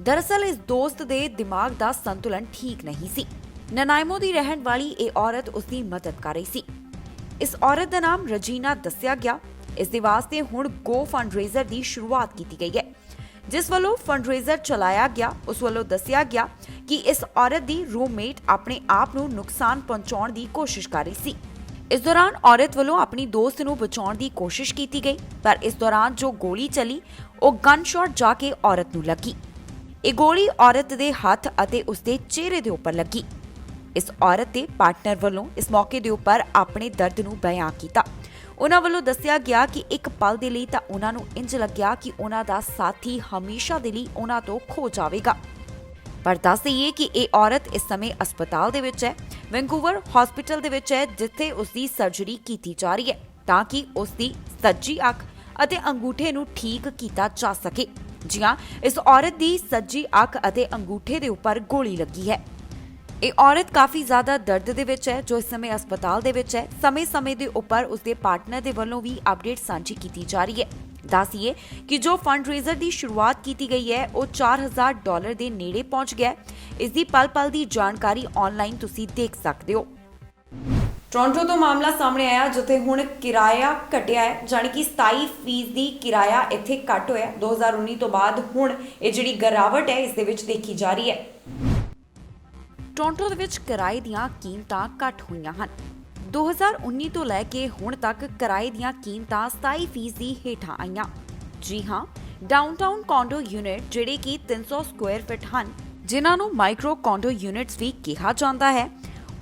ਦਰਅਸਲ ਇਸ ਦੋਸਤ ਦੇ ਦਿਮਾਗ ਦਾ ਸੰਤੁਲਨ ਠੀਕ ਨਹੀਂ ਸੀ। ਨਨਾਇਮੋ ਦੀ ਰਹਿਣ ਵਾਲੀ ਇਹ ਔਰਤ ਉਸ ਦੀ ਮਦਦ ਕਰ ਰਹੀ ਸੀ। ਇਸ ਔਰਤ ਦਾ ਨਾਮ ਰਜੀਨਾ ਦੱਸਿਆ ਗਿਆ। ਇਸ ਦੇ ਵਾਸਤੇ ਹੁਣ ਗੋ ਫੰਡਰੇਜ਼ਰ ਦੀ ਸ਼ੁਰੂਆਤ ਕੀਤੀ ਗਈ ਹੈ, ਜਿਸ ਵੱਲੋਂ ਫੰਡਰੇਜ਼ਰ ਚਲਾਇਆ ਗਿਆ। ਉਸ ਵੱਲੋਂ ਦੱਸਿਆ ਗਿਆ ਕਿ ਇਸ ਔਰਤ ਦੀ ਰੂਮਮੇਟ ਆਪਣੇ ਆਪ ਨੂੰ ਨੁਕਸਾਨ ਪਹੁੰਚਾਉਣ ਦੀ ਕੋਸ਼ਿਸ਼ ਕਰ ਰਹੀ ਸੀ। ਇਸ ਦੌਰਾਨ ਔਰਤ ਵੱਲੋਂ ਆਪਣੀ ਦੋਸਤ ਨੂੰ ਬਚਾਉਣ ਦੀ ਕੋਸ਼ਿਸ਼ ਕੀਤੀ ਗਈ, ਪਰ ਇਸ ਦੌਰਾਨ ਜੋ ਗੋਲੀ ਚੱਲੀ ਉਹ ਗਨ ਸ਼ਾਟ ਜਾ ਕੇ ਔਰਤ ਨੂੰ ਲੱਗੀ। ਇਹ ਗੋਲੀ ਔਰਤ ਦੇ ਹੱਥ ਅਤੇ ਉਸ ਦੇ ਚਿਹਰੇ ਦੇ ਉੱਪਰ ਲੱਗੀ। ਇਸ ਔਰਤ ਦੇ ਪਾਰਟਨਰ ਵੱਲੋਂ ਇਸ ਮੌਕੇ ਦੇ ਉੱਪਰ ਆਪਣੇ ਦਰਦ ਨੂੰ ਬਿਆਨ ਕੀਤਾ। ਉਹਨਾਂ ਵੱਲੋਂ ਦੱਸਿਆ ਗਿਆ ਕਿ ਇੱਕ ਪਲ ਦੇ ਲਈ ਤਾਂ ਉਹਨਾਂ ਨੂੰ ਇੰਜ ਲੱਗਿਆ ਕਿ ਉਹਨਾਂ ਦਾ ਸਾਥੀ ਹਮੇਸ਼ਾ ਦੇ ਲਈ ਉਹਨਾਂ ਤੋਂ ਖੋ ਜਾਵੇਗਾ। ਪਰ ਦੱਸ ਦਈਏ ਕਿ ਇਹ ਔਰਤ ਇਸ ਸਮੇਂ ਹਸਪਤਾਲ ਦੇ ਵਿੱਚ ਹੈ, ਵੈਂਕੂਵਰ ਹਸਪੀਟਲ ਦੇ ਵਿੱਚ ਹੈ, ਜਿੱਥੇ ਉਸ ਦੀ ਸਰਜਰੀ ਕੀਤੀ ਜਾ ਰਹੀ ਹੈ ਤਾਂ ਕਿ ਉਸ ਦੀ ਸੱਜੀ ਅੱਖ ਅਤੇ ਅੰਗੂਠੇ ਨੂੰ ਠੀਕ ਕੀਤਾ ਜਾ ਸਕੇ। ਜੀ ਹਾਂ, ਇਸ ਔਰਤ ਦੀ ਸੱਜੀ ਅੱਖ ਅਤੇ ਅੰਗੂਠੇ ਦੇ ਉੱਪਰ ਗੋਲੀ ਲੱਗੀ ਹੈ। ਇਹ ਔਰਤ ਕਾਫੀ ਜ਼ਿਆਦਾ ਦਰਦ ਦੇ ਵਿੱਚ ਹੈ, ਜੋ ਇਸ ਸਮੇਂ ਹਸਪਤਾਲ ਦੇ ਵਿੱਚ ਹੈ। ਸਮੇਂ-ਸਮੇਂ ਦੇ ਉੱਪਰ ਉਸਦੇ ਪਾਰਟਨਰ ਦੇ ਵੱਲੋਂ ਵੀ ਅਪਡੇਟ ਸਾਂਝੀ ਕੀਤੀ ਜਾ ਰਹੀ ਹੈ। ਦੱਸੀਏ ਕਿ ਜੋ ਫੰਡਰੇਜ਼ਰ ਦੀ ਸ਼ੁਰੂਆਤ ਕੀਤੀ ਗਈ ਹੈ ਉਹ $4000 ਦੇ ਨੇੜੇ ਪਹੁੰਚ ਗਿਆ ਹੈ। ਇਸ ਦੀ ਪਲ-ਪਲ ਦੀ ਜਾਣਕਾਰੀ ਆਨਲਾਈਨ ਤੁਸੀਂ ਦੇਖ ਸਕਦੇ ਹੋ। ਟੋਰਾਂਟੋ ਤੋਂ ਮਾਮਲਾ ਸਾਹਮਣੇ ਆਇਆ, ਜਿੱਥੇ ਹੁਣ ਕਿਰਾਇਆ ਘਟਿਆ ਹੈ, ਜਾਣੀ ਕਿ 27% ਦੀ ਕਿਰਾਇਆ ਇੱਥੇ ਘੱਟ ਹੋਇਆ। 2019 ਤੋਂ ਬਾਅਦ ਹੁਣ ਇਹ ਜਿਹੜੀ ਗਿਰਾਵਟ ਹੈ ਇਸ ਦੇ ਵਿੱਚ ਦੇਖੀ ਜਾ ਰਹੀ ਹੈ। ਟੋਰਾਂਟੋ ਦੇ ਵਿੱਚ ਕਿਰਾਏ ਦੀਆਂ ਕੀਮਤਾਂ ਘੱਟ ਹੋਈਆਂ ਹਨ। 2019 ਤੋਂ ਲੈ ਕੇ ਹੁਣ ਤੱਕ ਕਿਰਾਏ ਦੀਆਂ ਕੀਮਤਾਂ 27% ਹੇਠਾਂ ਆਈਆਂ। ਜੀ ਹਾਂ, ਡਾਊਨਟਾਊਨ ਕੌਂਡੋ ਯੂਨਿਟ ਜਿਹੜੇ ਕਿ 300 ਸਕੁਆਇਰ ਫਿਟ ਹਨ, ਜਿਨ੍ਹਾਂ ਨੂੰ ਮਾਈਕਰੋ ਕੌਂਡੋ ਯੂਨਿਟਸ ਵੀ ਕਿਹਾ ਜਾਂਦਾ ਹੈ,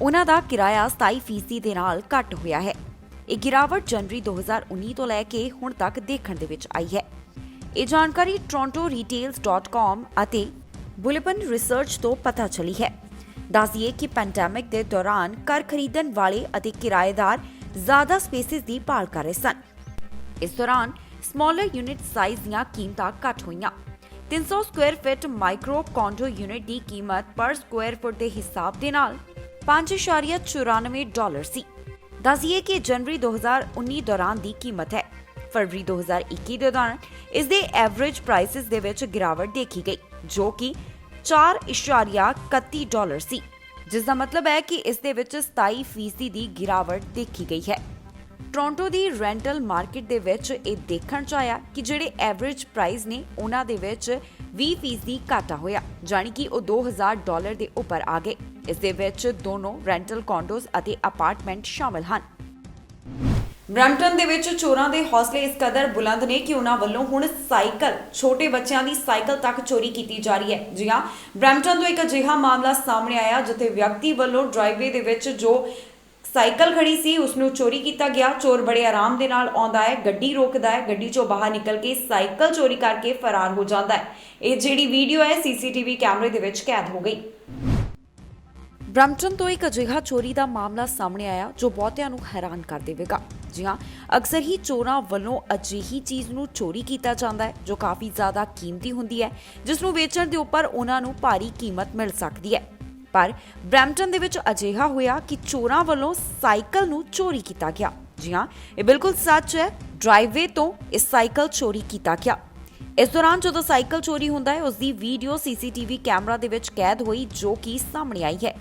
ਉਹਨਾਂ ਦਾ ਕਿਰਾਇਆ 27% ਦੇ ਨਾਲ ਘੱਟ ਹੋਇਆ ਹੈ। ਇਹ ਗਿਰਾਵਟ ਜਨਵਰੀ 2019 ਤੋਂ ਲੈ ਕੇ ਹੁਣ ਤੱਕ ਦੇਖਣ ਦੇ ਵਿੱਚ ਆਈ ਹੈ। ਇਹ ਜਾਣਕਾਰੀ torontoretails.com ਅਤੇ ਬੁਲੇਟਿਨ ਰਿਸਰਚ ਤੋਂ ਪਤਾ ਚੱਲੀ ਹੈ। ਦੱਸ ਦਈਏ ਕਿ ਪੈਂਡੈਮਿਕ ਦੇ ਦੌਰਾਨ ਘਰ ਖਰੀਦਣ ਵਾਲੇ ਅਤੇ ਕਿਰਾਏਦਾਰ ਜ਼ਿਆਦਾ ਸਪੇਸਿਸ ਦੀ ਭਾਲ ਕਰ ਰਹੇ ਸਨ। ਇਸ ਦੌਰਾਨ ਸਮਾਲਰ ਯੂਨਿਟ ਸਾਈਜ਼ ਦੀਆਂ ਕੀਮਤਾਂ ਘੱਟ ਹੋਈਆਂ। 300 Square fit micro condo unit ਦੀ ਕੀਮਤ ਪਰ ਸਕੁਆਇਰ ਫੁੱਟ ਦੇ ਹਿਸਾਬ ਦੇ ਨਾਲ $5.94 ਸੀ। ਦੱਸ ਦਈਏ ਕਿ ਜਨਵਰੀ 2019 ਦੌਰਾਨ ਦੀ ਕੀਮਤ ਹੈ। ਫਰਵਰੀ 2021 ਦੇ ਦੌਰਾਨ ਇਸ ਦੇ ਐਵਰੇਜ ਪ੍ਰਾਈਸਿਸ ਦੇ ਵਿੱਚ ਗਿਰਾਵਟ ਦੇਖੀ ਗਈ, ਜੋ ਕਿ $4.31 ਸੀ, ਜਿਸ ਦਾ ਮਤਲਬ ਹੈ ਕਿ ਇਸ ਦੇ ਵਿੱਚ 27% ਦੀ ਗਿਰਾਵਟ ਦੇਖੀ ਗਈ ਹੈ। ਟੋਰਾਂਟੋ ਦੀ ਰੈਂਟਲ ਮਾਰਕੀਟ ਦੇ ਵਿੱਚ ਇਹ ਦੇਖਣ ਚ ਆਇਆ ਕਿ ਜਿਹੜੇ ਐਵਰੇਜ ਪ੍ਰਾਈਸ ਨੇ ਉਹਨਾਂ ਦੇ ਵਿੱਚ 20% ਘਾਟਾ ਹੋਇਆ, ਜਾਣੀ ਕਿ ਉਹ $2000 ਦੇ ਉੱਪਰ ਆ ਗਏ। ਇਸ ਦੇ ਵਿੱਚ ਦੋਨੋਂ ਰੈਂਟਲ ਕੌਂਡੋਜ਼ ਅਤੇ ਅਪਾਰਟਮੈਂਟ ਸ਼ਾਮਲ ਹਨ। ਬਰੈਂਪਟਨ ਦੇ ਵਿੱਚ ਚੋਰਾਂ ਦੇ ਹੌਸਲੇ ਇਸ ਕਦਰ ਬੁਲੰਦ ਨੇ ਕਿ ਉਹਨਾਂ ਵੱਲੋਂ ਹੁਣ ਸਾਈਕਲ, ਛੋਟੇ ਬੱਚਿਆਂ ਦੀ ਸਾਈਕਲ ਤੱਕ ਚੋਰੀ ਕੀਤੀ ਜਾ ਰਹੀ ਹੈ। ਜੀ ਹਾਂ, ਬਰੈਂਪਟਨ ਤੋਂ ਇੱਕ ਅਜਿਹਾ ਮਾਮਲਾ ਸਾਹਮਣੇ ਆਇਆ, ਜਿੱਥੇ ਵਿਅਕਤੀ ਵੱਲੋਂ ਡਰਾਈਵੇ ਦੇ ਵਿੱਚ ਜੋ ਸਾਈਕਲ ਖੜੀ ਸੀ ਉਸ ਨੂੰ ਚੋਰੀ ਕੀਤਾ ਗਿਆ। ਚੋਰ ਬੜੇ ਆਰਾਮ ਦੇ ਨਾਲ ਆਉਂਦਾ ਹੈ, ਗੱਡੀ ਰੋਕਦਾ ਹੈ, ਗੱਡੀ ਚੋਂ ਬਾਹਰ ਨਿਕਲ ਕੇ ਸਾਈਕਲ ਚੋਰੀ ਕਰਕੇ ਫਰਾਰ ਹੋ ਜਾਂਦਾ ਹੈ। ਇਹ ਜਿਹੜੀ ਵੀਡੀਓ ਹੈ CCTV ਕੈਮਰੇ ਦੇ ਵਿੱਚ ਕੈਦ ਹੋ ਗਈ। ਬਰੈਂਪਟਨ ਤੋਂ ਇੱਕ ਅਜਿਹਾ ਚੋਰੀ ਦਾ ਮਾਮਲਾ ਸਾਹਮਣੇ ਆਇਆ ਜੋ ਬਹੁਤਿਆਂ ਨੂੰ ਹੈਰਾਨ ਕਰ ਦੇਵੇਗਾ। ਜੀ ਹਾਂ, ਅਕਸਰ ਹੀ ਚੋਰਾਂ ਵੱਲੋਂ ਅਜਿਹੀ ਚੀਜ਼ ਨੂੰ ਚੋਰੀ ਕੀਤਾ ਜਾਂਦਾ ਹੈ ਜੋ ਕਾਫੀ ਜ਼ਿਆਦਾ ਕੀਮਤੀ ਹੁੰਦੀ ਹੈ, ਜਿਸ ਨੂੰ ਵੇਚਣ ਦੇ ਉੱਪਰ ਉਹਨਾਂ ਨੂੰ ਭਾਰੀ ਕੀਮਤ ਮਿਲ ਸਕਦੀ ਹੈ। ਪਰ ਬਰੈਂਪਟਨ ਦੇ ਵਿੱਚ ਅਜਿਹਾ ਹੋਇਆ ਕਿ ਚੋਰਾਂ ਵੱਲੋਂ ਸਾਈਕਲ ਨੂੰ ਚੋਰੀ ਕੀਤਾ ਗਿਆ। ਜੀ ਹਾਂ, ਇਹ ਬਿਲਕੁਲ ਸੱਚ ਹੈ। ਡਰਾਈਵੇ ਤੋਂ ਇਹ ਸਾਈਕਲ ਚੋਰੀ ਕੀਤਾ ਗਿਆ। ਇਸ ਦੌਰਾਨ ਜਦੋਂ ਸਾਈਕਲ ਚੋਰੀ ਹੁੰਦਾ ਹੈ ਉਸ ਦੀ ਵੀਡੀਓ CCTV ਕੈਮਰਾ ਦੇ ਵਿੱਚ ਕੈਦ ਹੋਈ, ਜੋ ਕਿ ਸਾਹਮਣੇ ਆਈ ਹੈ।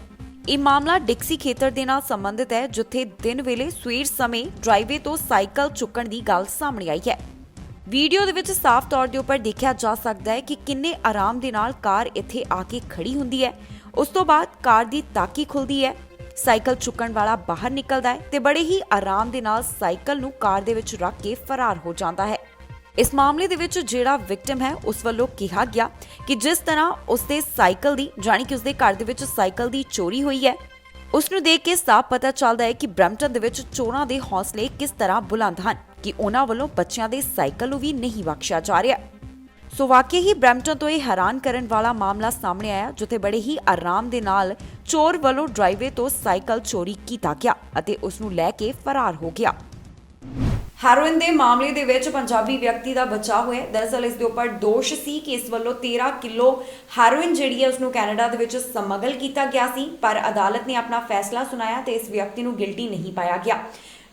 ਇਹ ਮਾਮਲਾ ਡਿਕਸੀ ਖੇਤਰ ਦੇ ਨਾਲ ਸੰਬੰਧਿਤ ਹੈ, ਜਿੱਥੇ ਦਿਨ ਵੇਲੇ ਸਵੇਰ ਸਮੇਂ ਡਰਾਈਵੇ ਤੋਂ ਸਾਈਕਲ ਚੁੱਕਣ ਦੀ ਗੱਲ ਸਾਹਮਣੇ ਆਈ ਹੈ। ਵੀਡੀਓ ਦੇ ਵਿੱਚ ਸਾਫ਼ ਤੌਰ ਦੇ ਉੱਪਰ ਦੇਖਿਆ ਜਾ ਸਕਦਾ ਹੈ ਕਿ ਕਿੰਨੇ ਆਰਾਮ ਦੇ ਨਾਲ ਕਾਰ ਇੱਥੇ ਆ ਕੇ ਖੜੀ ਹੁੰਦੀ ਹੈ। ਉਸ ਤੋਂ ਬਾਅਦ ਕਾਰ ਦੀ ਤਾਕੀ ਖੁੱਲਦੀ ਹੈ, ਸਾਈਕਲ ਚੁੱਕਣ ਵਾਲਾ ਬਾਹਰ ਨਿਕਲਦਾ ਹੈ ਤੇ ਬੜੇ ਹੀ ਆਰਾਮ ਦੇ ਨਾਲ ਸਾਈਕਲ ਨੂੰ ਕਾਰ ਦੇ ਵਿੱਚ ਰੱਖ ਕੇ ਫਰਾਰ ਹੋ ਜਾਂਦਾ ਹੈ। ਇਸ ਮਾਮਲੇ ਦੇ ਵਿੱਚ ਜਿਹੜਾ ਵਿਕਟਿਮ ਹੈ ਉਸ ਵੱਲੋਂ ਕਿਹਾ ਗਿਆ ਕਿ ਜਿਸ ਤਰ੍ਹਾਂ ਉਸਦੇ ਸਾਈਕਲ ਦੀ, ਜਾਣੀ ਕਿ ਉਸਦੇ ਘਰ ਦੇ ਵਿੱਚ ਸਾਈਕਲ ਦੀ ਚੋਰੀ ਹੋਈ ਹੈ, ਉਸ ਨੂੰ ਦੇਖ ਕੇ ਸਾਫ਼ ਪਤਾ ਚੱਲਦਾ ਹੈ ਕਿ ਬਰੈਂਪਟਨ ਦੇ ਵਿੱਚ ਚੋਰਾਂ ਦੇ ਹੌਸਲੇ ਕਿਸ ਤਰ੍ਹਾਂ ਬੁਲੰਦ ਹਨ ਕਿ ਉਹਨਾਂ ਵੱਲੋਂ ਬੱਚਿਆਂ ਦੇ ਸਾਈਕਲ ਨੂੰ ਵੀ ਨਹੀਂ ਬਖਸ਼ਿਆ ਜਾ ਰਿਹਾ। ਸੋ ਵਾਕਿਆ ਹੀ ਬਰੈਂਪਟਨ ਤੋਂ ਇਹ ਹੈਰਾਨ ਕਰਨ ਵਾਲਾ ਮਾਮਲਾ ਸਾਹਮਣੇ ਆਇਆ, ਜਿੱਥੇ ਬੜੇ ਹੀ ਆਰਾਮ ਦੇ ਨਾਲ ਚੋਰ ਵੱਲੋਂ ਡਰਾਈਵੇ ਤੋਂ ਸਾਈਕਲ ਚੋਰੀ ਕੀਤਾ ਗਿਆ ਅਤੇ ਉਸ ਨੂੰ ਲੈ ਕੇ ਫਰਾਰ ਹੋ ਗਿਆ। ਹੈਰੋਇਨ ਦੇ ਮਾਮਲੇ ਦੇ ਵਿੱਚ ਪੰਜਾਬੀ ਵਿਅਕਤੀ ਦਾ ਬਚਾਅ ਹੋਇਆ। ਦਰਅਸਲ ਇਸ ਦੇ ਉੱਪਰ ਦੋਸ਼ ਸੀ ਕਿ ਇਸ ਵੱਲੋਂ 13 ਕਿਲੋ ਹੈਰੋਇਨ ਜਿਹੜੀ ਹੈ ਉਸ ਨੂੰ ਕੈਨੇਡਾ ਦੇ ਵਿੱਚ ਸਮਗਲ ਕੀਤਾ ਗਿਆ ਸੀ, ਪਰ ਅਦਾਲਤ ਨੇ ਆਪਣਾ ਫੈਸਲਾ ਸੁਣਾਇਆ ਤੇ ਇਸ ਵਿਅਕਤੀ ਨੂੰ ਗਿਲਟੀ ਨਹੀਂ ਪਾਇਆ ਗਿਆ।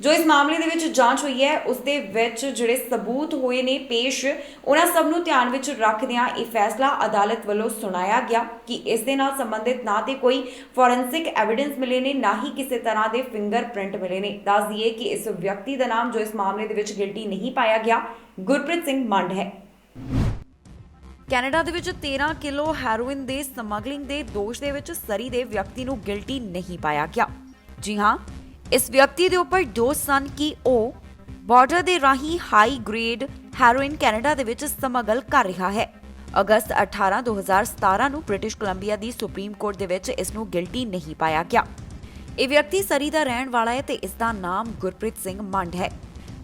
ਜੋ ਇਸ ਮਾਮਲੇ ਦੇ ਵਿੱਚ ਜਾਂਚ ਹੋਈ ਹੈ ਉਸ ਦੇ ਵਿੱਚ ਜਿਹੜੇ ਸਬੂਤ ਹੋਏ ਨੇ ਪੇਸ਼, ਉਹਨਾਂ ਸਭ ਨੂੰ ਧਿਆਨ ਵਿੱਚ ਰੱਖਦਿਆਂ ਇਹ ਫੈਸਲਾ ਅਦਾਲਤ ਵੱਲੋਂ ਸੁਣਾਇਆ ਗਿਆ ਕਿ ਇਸ ਦੇ ਨਾਲ ਸੰਬੰਧਿਤ ਨਾ ਤੇ ਕੋਈ ਫੋਰੈਂਸਿਕ ਐਵੀਡੈਂਸ ਮਿਲੇ ਨੇ, ਨਾ ਹੀ ਕਿਸੇ ਤਰ੍ਹਾਂ ਦੇ ਫਿੰਗਰਪ੍ਰਿੰਟ ਮਿਲੇ ਨੇ। ਦੱਸ ਦਈਏ ਕਿ ਇਸ ਵਿਅਕਤੀ ਦਾ ਨਾਮ ਜੋ ਇਸ ਮਾਮਲੇ ਦੇ ਵਿੱਚ ਗਿਲਟੀ ਨਹੀਂ ਪਾਇਆ ਗਿਆ, ਗੁਰਪ੍ਰੀਤ ਸਿੰਘ ਮੰਡ ਹੈ। ਕੈਨੇਡਾ ਦੇ ਵਿੱਚ 13 ਕਿਲੋ ਹੈਰੋਇਨ ਦੇ ਸਮਗਲਿੰਗ ਦੇ ਦੋਸ਼ ਦੇ ਵਿੱਚ ਸਰੀ ਦੇ ਵਿਅਕਤੀ ਨੂੰ ਗਿਲਟੀ ਨਹੀਂ ਪਾਇਆ ਗਿਆ। ਜੀ ਹਾਂ, ਇਸ ਵਿਅਕਤੀ ਦੇ ਉੱਪਰ ਦੋਸ਼ ਸਨ ਕਿ ਉਹ ਬਾਰਡਰ ਦੇ ਰਾਹੀਂ ਹਾਈ ਗ੍ਰੇਡ ਹੈਰੋਇਨ ਕੈਨੇਡਾ ਦੇ ਵਿੱਚ ਸਮਗਲ ਕਰ ਰਿਹਾ ਹੈ। ਅਗਸਤ 18, 2017 ਨੂੰ ਬ੍ਰਿਟਿਸ਼ ਕੋਲੰਬੀਆ ਦੀ ਸੁਪਰੀਮ ਕੋਰਟ ਦੇ ਵਿੱਚ ਇਸ ਨੂੰ ਗਿਲਟੀ ਨਹੀਂ ਪਾਇਆ ਗਿਆ। ਇਹ ਵਿਅਕਤੀ ਸਰੀ ਦਾ ਰਹਿਣ ਵਾਲਾ ਹੈ ਤੇ ਇਸ ਦਾ ਨਾਮ ਗੁਰਪ੍ਰੀਤ ਸਿੰਘ ਮੰਡ ਹੈ।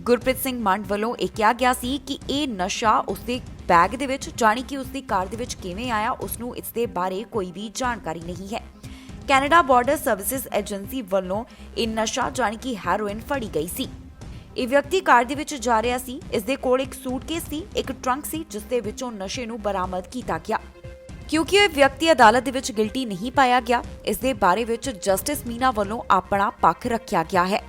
ਗੁਰਪ੍ਰੀਤ ਸਿੰਘ ਮੰਡ ਵੱਲੋਂ ਇਹ ਕਿਹਾ ਗਿਆ ਸੀ ਕਿ ਇਹ ਨਸ਼ਾ ਉਸਦੇ ਬੈਗ ਦੇ ਵਿੱਚ, ਜਾਣੀ ਕਿ ਉਸਦੀ ਕਾਰ ਦੇ ਵਿੱਚ ਕਿਵੇਂ ਆਇਆ, ਉਸ ਨੂੰ ਇਸ ਦੇ ਬਾਰੇ ਕੋਈ ਵੀ ਜਾਣਕਾਰੀ ਨਹੀਂ ਹੈ। ਕੈਨੇਡਾ ਬਾਰਡਰ ਸਰਵਿਸਿਜ਼ ਏਜੰਸੀ ਵੱਲੋਂ ਇਹ ਨਸ਼ਾ ਜਾਣੀ ਕਿ ਹੈਰੋਇਨ ਫੜੀ ਗਈ ਸੀ। ਇਹ ਵਿਅਕਤੀ ਕਾਰ ਦੇ ਵਿੱਚ ਜਾ ਰਿਹਾ ਸੀ। ਇਸ ਦੇ ਕੋਲ ਇੱਕ ਸੂਟਕੇਸ ਸੀ, ਇੱਕ ਟਰੰਕ ਸੀ, ਜਿਸ ਦੇ ਵਿੱਚੋਂ ਨਸ਼ੇ ਨੂੰ ਬਰਾਮਦ ਕੀਤਾ ਗਿਆ। ਕਿਉਂਕਿ ਇਹ ਵਿਅਕਤੀ ਅਦਾਲਤ ਦੇ ਵਿੱਚ ਗਿਲਟੀ ਨਹੀਂ ਪਾਇਆ ਗਿਆ, ਇਸ ਦੇ ਬਾਰੇ ਵਿੱਚ ਜਸਟਿਸ ਮੀਨਾ ਵੱਲੋਂ ਆਪਣਾ ਪੱਖ ਰੱਖਿਆ ਗਿਆ ਹੈ।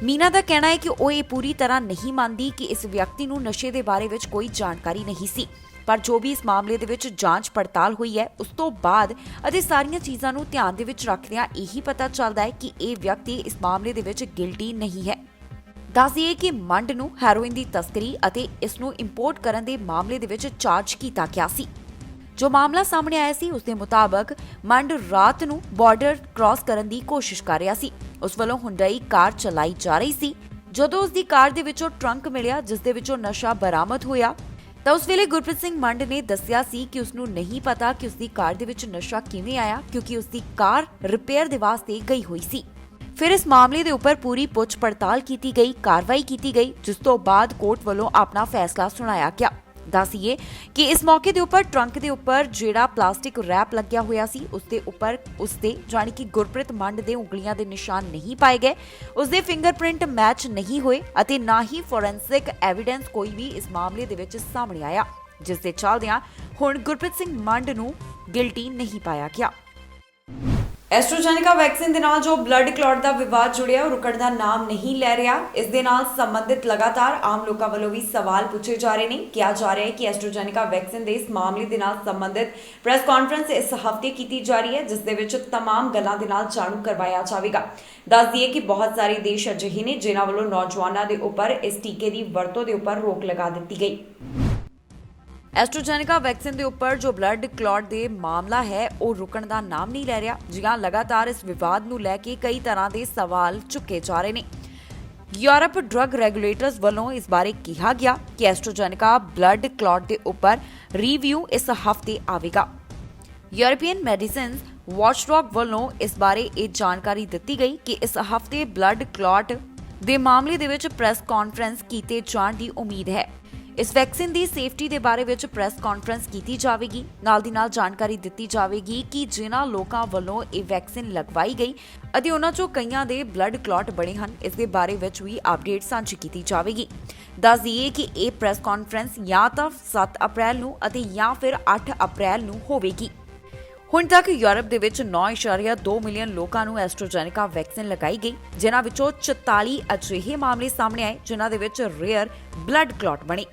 ਮੀਨਾ ਦਾ ਕਹਿਣਾ ਹੈ ਕਿ ਉਹ ਇਹ ਪੂਰੀ ਤਰ੍ਹਾਂ ਨਹੀਂ ਮੰਨਦੀ ਕਿ ਇਸ ਵਿਅਕਤੀ ਨੂੰ ਨਸ਼ੇ ਦੇ ਬਾਰੇ ਵਿੱਚ ਕੋਈ ਜਾਣਕਾਰੀ ਨਹੀਂ ਸੀ, ਪਰ ਜੋ ਵੀ ਇਸ ਮਾਮਲੇ ਦੇ ਵਿੱਚ ਜਾਂਚ ਪੜਤਾਲ ਹੋਈ ਹੈ ਉਸ ਤੋਂ ਬਾਅਦ ਅਤੇ ਸਾਰੀਆਂ ਚੀਜ਼ਾਂ ਨੂੰ ਧਿਆਨ ਦੇ ਵਿੱਚ ਰੱਖਦਿਆਂ ਇਹੀ ਪਤਾ ਚੱਲਦਾ ਹੈ ਕਿ ਇਹ ਵਿਅਕਤੀ ਇਸ ਮਾਮਲੇ ਦੇ ਵਿੱਚ ਗਿਲਟੀ ਨਹੀਂ ਹੈ। ਦੱਸ ਦਈਏ ਕਿ ਮੰਡ ਨੂੰ ਹੈਰੋਇਨ ਦੀ ਤਸਕਰੀ ਅਤੇ ਇਸ ਨੂੰ ਇੰਪੋਰਟ ਕਰਨ ਦੇ ਮਾਮਲੇ ਦੇ ਵਿੱਚ ਚਾਰਜ ਕੀਤਾ ਗਿਆ ਸੀ। ਜੋ ਮਾਮਲਾ ਸਾਹਮਣੇ ਆਇਆ ਸੀ ਉਸ ਦੇ ਮੁਤਾਬਕ ਮੰਡ ਰਾਤ ਨੂੰ ਬਾਰਡਰ ਕ੍ਰਾਸ ਕਰਨ ਦੀ ਕੋਸ਼ਿਸ਼ ਕਰ ਰਿਹਾ ਸੀ। ਉਸ ਵੱਲੋਂ ਹੁੰਡਈ ਕਾਰ ਚਲਾਈ ਜਾ ਰਹੀ ਸੀ। ਜਦੋਂ ਉਸ ਦੀ ਕਾਰ ਦੇ ਵਿੱਚੋਂ ਟਰੰਕ ਮਿਲਿਆ ਜਿਸ ਦੇ ਵਿੱਚੋਂ ਨਸ਼ਾ ਬਰਾਮਦ ਹੋਇਆ, ਤਾਂ ਉਸ ਵੇਲੇ ਗੁਰਪ੍ਰੀਤ ਸਿੰਘ ਮੰਡ ਨੇ ਦੱਸਿਆ ਸੀ ਕਿ ਉਸ ਨੂੰ ਨਹੀਂ ਪਤਾ ਕਿ ਉਸ ਦੀ ਕਾਰ ਦੇ ਵਿੱਚ ਨਸ਼ਾ ਕਿਵੇਂ ਆਇਆ, ਕਿਉਂਕਿ ਉਸ ਦੀ ਕਾਰ ਰਿਪੇਅਰ ਦੇ ਵਾਸਤੇ ਗਈ ਹੋਈ ਸੀ। ਫਿਰ ਇਸ ਮਾਮਲੇ ਦੇ ਉੱਪਰ ਪੂਰੀ ਪੁੱਛ ਪੜਤਾਲ ਕੀਤੀ ਗਈ, ਕਾਰਵਾਈ ਕੀਤੀ ਗਈ, ਜਿਸ ਤੋਂ ਬਾਅਦ ਕੋਰਟ ਵੱਲੋਂ ਆਪਣਾ ਫੈਸਲਾ ਸੁਣਾਇਆ ਗਿਆ। ਦੱਸੀਏ ਕਿ ਇਸ ਮੌਕੇ ਦੇ ਉੱਪਰ ਟਰੰਕ ਦੇ ਉੱਪਰ ਜਿਹੜਾ ਪਲਾਸਟਿਕ ਰੈਪ ਲੱਗਿਆ ਹੋਇਆ ਸੀ ਉਸ ਦੇ ਉੱਪਰ ਉਸਦੇ ਜਾਣੀ ਕਿ ਗੁਰਪ੍ਰੀਤ ਮੰਡ ਦੇ ਉਂਗਲੀਆਂ ਦੇ ਨਿਸ਼ਾਨ ਨਹੀਂ ਪਾਏ ਗਏ, ਉਸਦੇ ਫਿੰਗਰਪ੍ਰਿੰਟ ਮੈਚ ਨਹੀਂ ਹੋਏ ਅਤੇ ਨਾ ਹੀ ਫੋਰੈਂਸਿਕ ਐਵੀਡੈਂਸ ਕੋਈ ਵੀ ਇਸ ਮਾਮਲੇ ਦੇ ਵਿੱਚ ਸਾਹਮਣੇ ਆਇਆ, ਜਿਸ ਦੇ ਚੱਲਦਿਆਂ ਹੁਣ ਗੁਰਪ੍ਰੀਤ ਸਿੰਘ ਮੰਡ ਨੂੰ ਗਿਲਟੀ ਨਹੀਂ ਪਾਇਆ ਗਿਆ। ਐਸਟ੍ਰਾਜੈਨੇਕਾ ਵੈਕਸੀਨ ਦੇ ਨਾਲ ਜੋ ਬਲੱਡ ਕਲੌਟ ਦਾ ਵਿਵਾਦ ਜੁੜਿਆ ਉਹ ਰੁਕਣ ਦਾ ਨਾਮ ਨਹੀਂ ਲੈ ਰਿਹਾ। ਇਸ ਦੇ ਨਾਲ ਸੰਬੰਧਿਤ ਲਗਾਤਾਰ ਆਮ ਲੋਕਾਂ ਵੱਲੋਂ ਵੀ ਸਵਾਲ ਪੁੱਛੇ ਜਾ ਰਹੇ ਨੇ। ਕਿਹਾ ਜਾ ਰਿਹਾ ਹੈ ਕਿ ਐਸਟ੍ਰਾਜੈਨੇਕਾ ਵੈਕਸੀਨ ਦੇ ਇਸ ਮਾਮਲੇ ਦੇ ਨਾਲ ਸੰਬੰਧਿਤ ਪ੍ਰੈਸ ਕਾਨਫਰੰਸ ਇਸ ਹਫ਼ਤੇ ਕੀਤੀ ਜਾ ਰਹੀ ਹੈ, ਜਿਸ ਦੇ ਵਿੱਚ तमाम ਗੱਲਾਂ ਦੇ ਨਾਲ ਜਾਣੂ ਕਰਵਾਇਆ ਜਾਵੇਗਾ। ਦੱਸ ਦਈਏ ਕਿ ਬਹੁਤ ਸਾਰੇ ਦੇਸ਼ ਅਜਿਹੇ ਨੇ ਜਿਨ੍ਹਾਂ ਵੱਲੋਂ ਨੌਜਵਾਨਾਂ ਦੇ ਉੱਪਰ ਇਸ ਟੀਕੇ ਦੀ ਵਰਤੋਂ ਦੇ ਉੱਪਰ ਰੋਕ ਲਗਾ ਦਿੱਤੀ ਗਈ। ਐਸਟ੍ਰਾਜੈਨੇਕਾ ਵੈਕਸੀਨ ਦੇ ਉੱਪਰ ਜੋ ਬਲੱਡ ਕਲੌਟ ਦੇ ਮਾਮਲਾ ਹੈ ਉਹ ਰੁਕਣ ਦਾ ਨਾਮ ਨਹੀਂ ਲੈ ਰਿਹਾ। ਜਿਹਾਂ ਲਗਾਤਾਰ ਇਸ ਵਿਵਾਦ ਨੂੰ ਲੈ ਕੇ ਕਈ ਤਰ੍ਹਾਂ ਦੇ ਸਵਾਲ ਚੁੱਕੇ ਜਾ ਰਹੇ ਨੇ। ਯੂਰਪ ਡਰੱਗ ਰੈਗੂਲੇਟਰਸ ਵੱਲੋਂ ਇਸ ਬਾਰੇ ਕਿਹਾ ਗਿਆ ਕਿ ਐਸਟ੍ਰਾਜੈਨੇਕਾ ਬਲੱਡ ਕਲੌਟ ਦੇ ਉੱਪਰ ਰਿਵਿਊ ਇਸ ਹਫ਼ਤੇ ਆਵੇਗਾ। ਯੂਰਪੀਅਨ ਮੈਡੀਸਿਨਸ ਵਾਚਡੌਗ ਵੱਲੋਂ ਇਸ ਬਾਰੇ ਇਹ ਜਾਣਕਾਰੀ ਦਿੱਤੀ ਗਈ ਕਿ ਇਸ ਹਫ਼ਤੇ ਬਲੱਡ ਕਲੌਟ ਦੇ ਮਾਮਲੇ ਦੇ ਵਿੱਚ ਪ੍ਰੈਸ ਕਾਨਫਰੰਸ ਕੀਤੇ ਜਾਣ ਦੀ ਉਮੀਦ ਹੈ। ਇਸ ਵੈਕਸੀਨ ਦੀ ਸੇਫਟੀ ਦੇ ਬਾਰੇ ਵਿੱਚ ਪ੍ਰੈਸ ਕਾਨਫਰੰਸ ਕੀਤੀ ਜਾਵੇਗੀ। ਨਾਲ ਦੀ ਨਾਲ ਜਾਣਕਾਰੀ ਦਿੱਤੀ ਜਾਵੇਗੀ ਕਿ ਜਿਨ੍ਹਾਂ ਲੋਕਾਂ ਵੱਲੋਂ ਇਹ ਵੈਕਸੀਨ ਲਗਵਾਈ ਗਈ ਅਤੇ ਉਹਨਾਂ ਚੋਂ ਕਈਆਂ ਦੇ ਬਲੱਡ ਕਲੌਟ ਬਣੇ ਹਨ, ਇਸ ਦੇ ਬਾਰੇ ਵਿੱਚ ਵੀ ਅਪਡੇਟ ਸਾਂਝੀ ਕੀਤੀ ਜਾਵੇਗੀ। ਦੱਸ ਦਈਏ ਕਿ ਇਹ ਪ੍ਰੈਸ ਕਾਨਫਰੰਸ ਜਾਂ ਤਾਂ 7 ਅਪ੍ਰੈਲ ਨੂੰ ਅਤੇ ਜਾਂ ਫਿਰ 8 ਅਪ੍ਰੈਲ ਨੂੰ ਹੋਵੇਗੀ। ਹੁਣ ਤੱਕ ਯੂਰਪ ਦੇ ਵਿੱਚ 9.2 ਮਿਲੀਅਨ ਲੋਕਾਂ ਨੂੰ ਐਸਟ੍ਰਾਜੈਨੇਕਾ ਵੈਕਸੀਨ ਲਗਾਈ ਗਈ, ਜਿਨ੍ਹਾਂ ਵਿੱਚੋਂ 44 ਅਜਿਹੇ ਮਾਮਲੇ ਸਾਹਮਣੇ ਆਏ ਜਿਨ੍ਹਾਂ ਦੇ ਵਿੱਚ ਰੇਅਰ ਬਲੱਡ ਕਲੌਟ ਬਣੇ।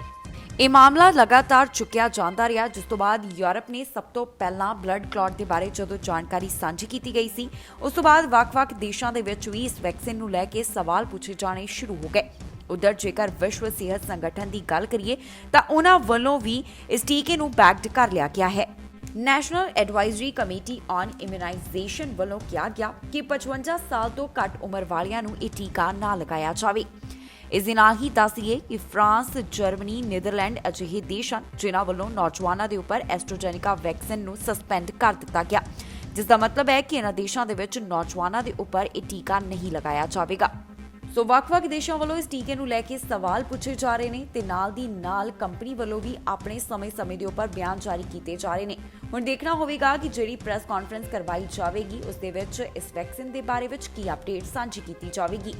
ਇਹ ਮਾਮਲਾ ਲਗਾਤਾਰ ਚੁੱਕਿਆ ਜਾਂਦਾ ਰਿਹਾ, ਜਿਸ ਤੋਂ ਬਾਅਦ ਯੂਰਪ ਨੇ ਸਭ ਤੋਂ ਪਹਿਲਾਂ ਬਲੱਡ ਕਲੌਟ ਦੇ ਬਾਰੇ ਜਦੋਂ ਜਾਣਕਾਰੀ ਸਾਂਝੀ ਕੀਤੀ ਗਈ ਸੀ, ਉਸ ਤੋਂ ਬਾਅਦ ਵੱਖ-ਵੱਖ ਦੇਸ਼ਾਂ ਦੇ ਵਿੱਚ ਵੀ ਇਸ ਵੈਕਸੀਨ ਨੂੰ ਲੈ ਕੇ ਸਵਾਲ ਪੁੱਛੇ ਜਾਣੇ ਸ਼ੁਰੂ ਹੋ ਗਏ। ਉਧਰ ਜੇਕਰ ਵਿਸ਼ਵ ਸਿਹਤ ਸੰਗਠਨ ਦੀ ਗੱਲ ਕਰੀਏ ਤਾਂ ਉਹਨਾਂ ਵੱਲੋਂ ਵੀ ਇਸ ਟੀਕੇ ਨੂੰ ਬੈਕਡ ਕਰ ਲਿਆ ਗਿਆ ਹੈ। National advisory committee on immunisation ਵੱਲੋਂ ਕਿਹਾ ਗਿਆ ਕਿ 55 ਸਾਲ ਤੋਂ ਘੱਟ ਉਮਰ ਵਾਲਿਆਂ ਨੂੰ ਇਹ ਟੀਕਾ ਨਾ ਲਗਾਇਆ ਜਾਵੇ। ਇਸ ਦੇ ਨਾਲ ਹੀ ਦੱਸੀਏ ਕਿ ਫਰਾਂਸ, ਜਰਮਨੀ, ਨੀਦਰਲੈਂਡ ਅਜਿਹੇ ਦੇਸ਼ ਹਨ ਜਿਨ੍ਹਾਂ ਵੱਲੋਂ ਨੌਜਵਾਨਾਂ ਦੇ ਉੱਪਰ ਐਸਟ੍ਰਾਜੈਨੇਕਾ ਵੈਕਸੀਨ ਨੂੰ ਸਸਪੈਂਡ ਕਰ ਦਿੱਤਾ ਗਿਆ, ਜਿਸ ਦਾ ਮਤਲਬ ਹੈ ਕਿ ਇਹਨਾਂ ਦੇਸ਼ਾਂ ਦੇ ਵਿੱਚ ਨੌਜਵਾਨਾਂ ਦੇ ਉੱਪਰ ਇਹ ਟੀਕਾ ਨਹੀਂ ਲਗਾਇਆ ਜਾਵੇਗਾ। ਸੋ ਵੱਖ-ਵੱਖ ਦੇਸ਼ਾਂ ਵੱਲੋਂ ਇਸ ਟੀਕੇ ਨੂੰ ਲੈ ਕੇ ਸਵਾਲ ਪੁੱਛੇ ਜਾ ਰਹੇ ਨੇ ਤੇ ਨਾਲ ਦੀ ਨਾਲ ਕੰਪਨੀ ਵੱਲੋਂ ਵੀ ਆਪਣੇ ਸਮੇਂ-ਸਮੇਂ ਦੇ ਉੱਪਰ ਬਿਆਨ ਜਾਰੀ ਕੀਤੇ ਜਾ ਰਹੇ ਨੇ। ਹੁਣ ਦੇਖਣਾ ਹੋਵੇਗਾ ਕਿ ਜਿਹੜੀ ਪ੍ਰੈਸ ਕਾਨਫਰੰਸ ਕਰਵਾਈ ਜਾਵੇਗੀ ਉਸ ਦੇ ਵਿੱਚ ਇਸ ਵੈਕਸੀਨ ਦੇ ਬਾਰੇ ਵਿੱਚ ਕੀ ਅਪਡੇਟ ਸਾਂਝੀ ਕੀਤੀ ਜਾਵੇਗੀ।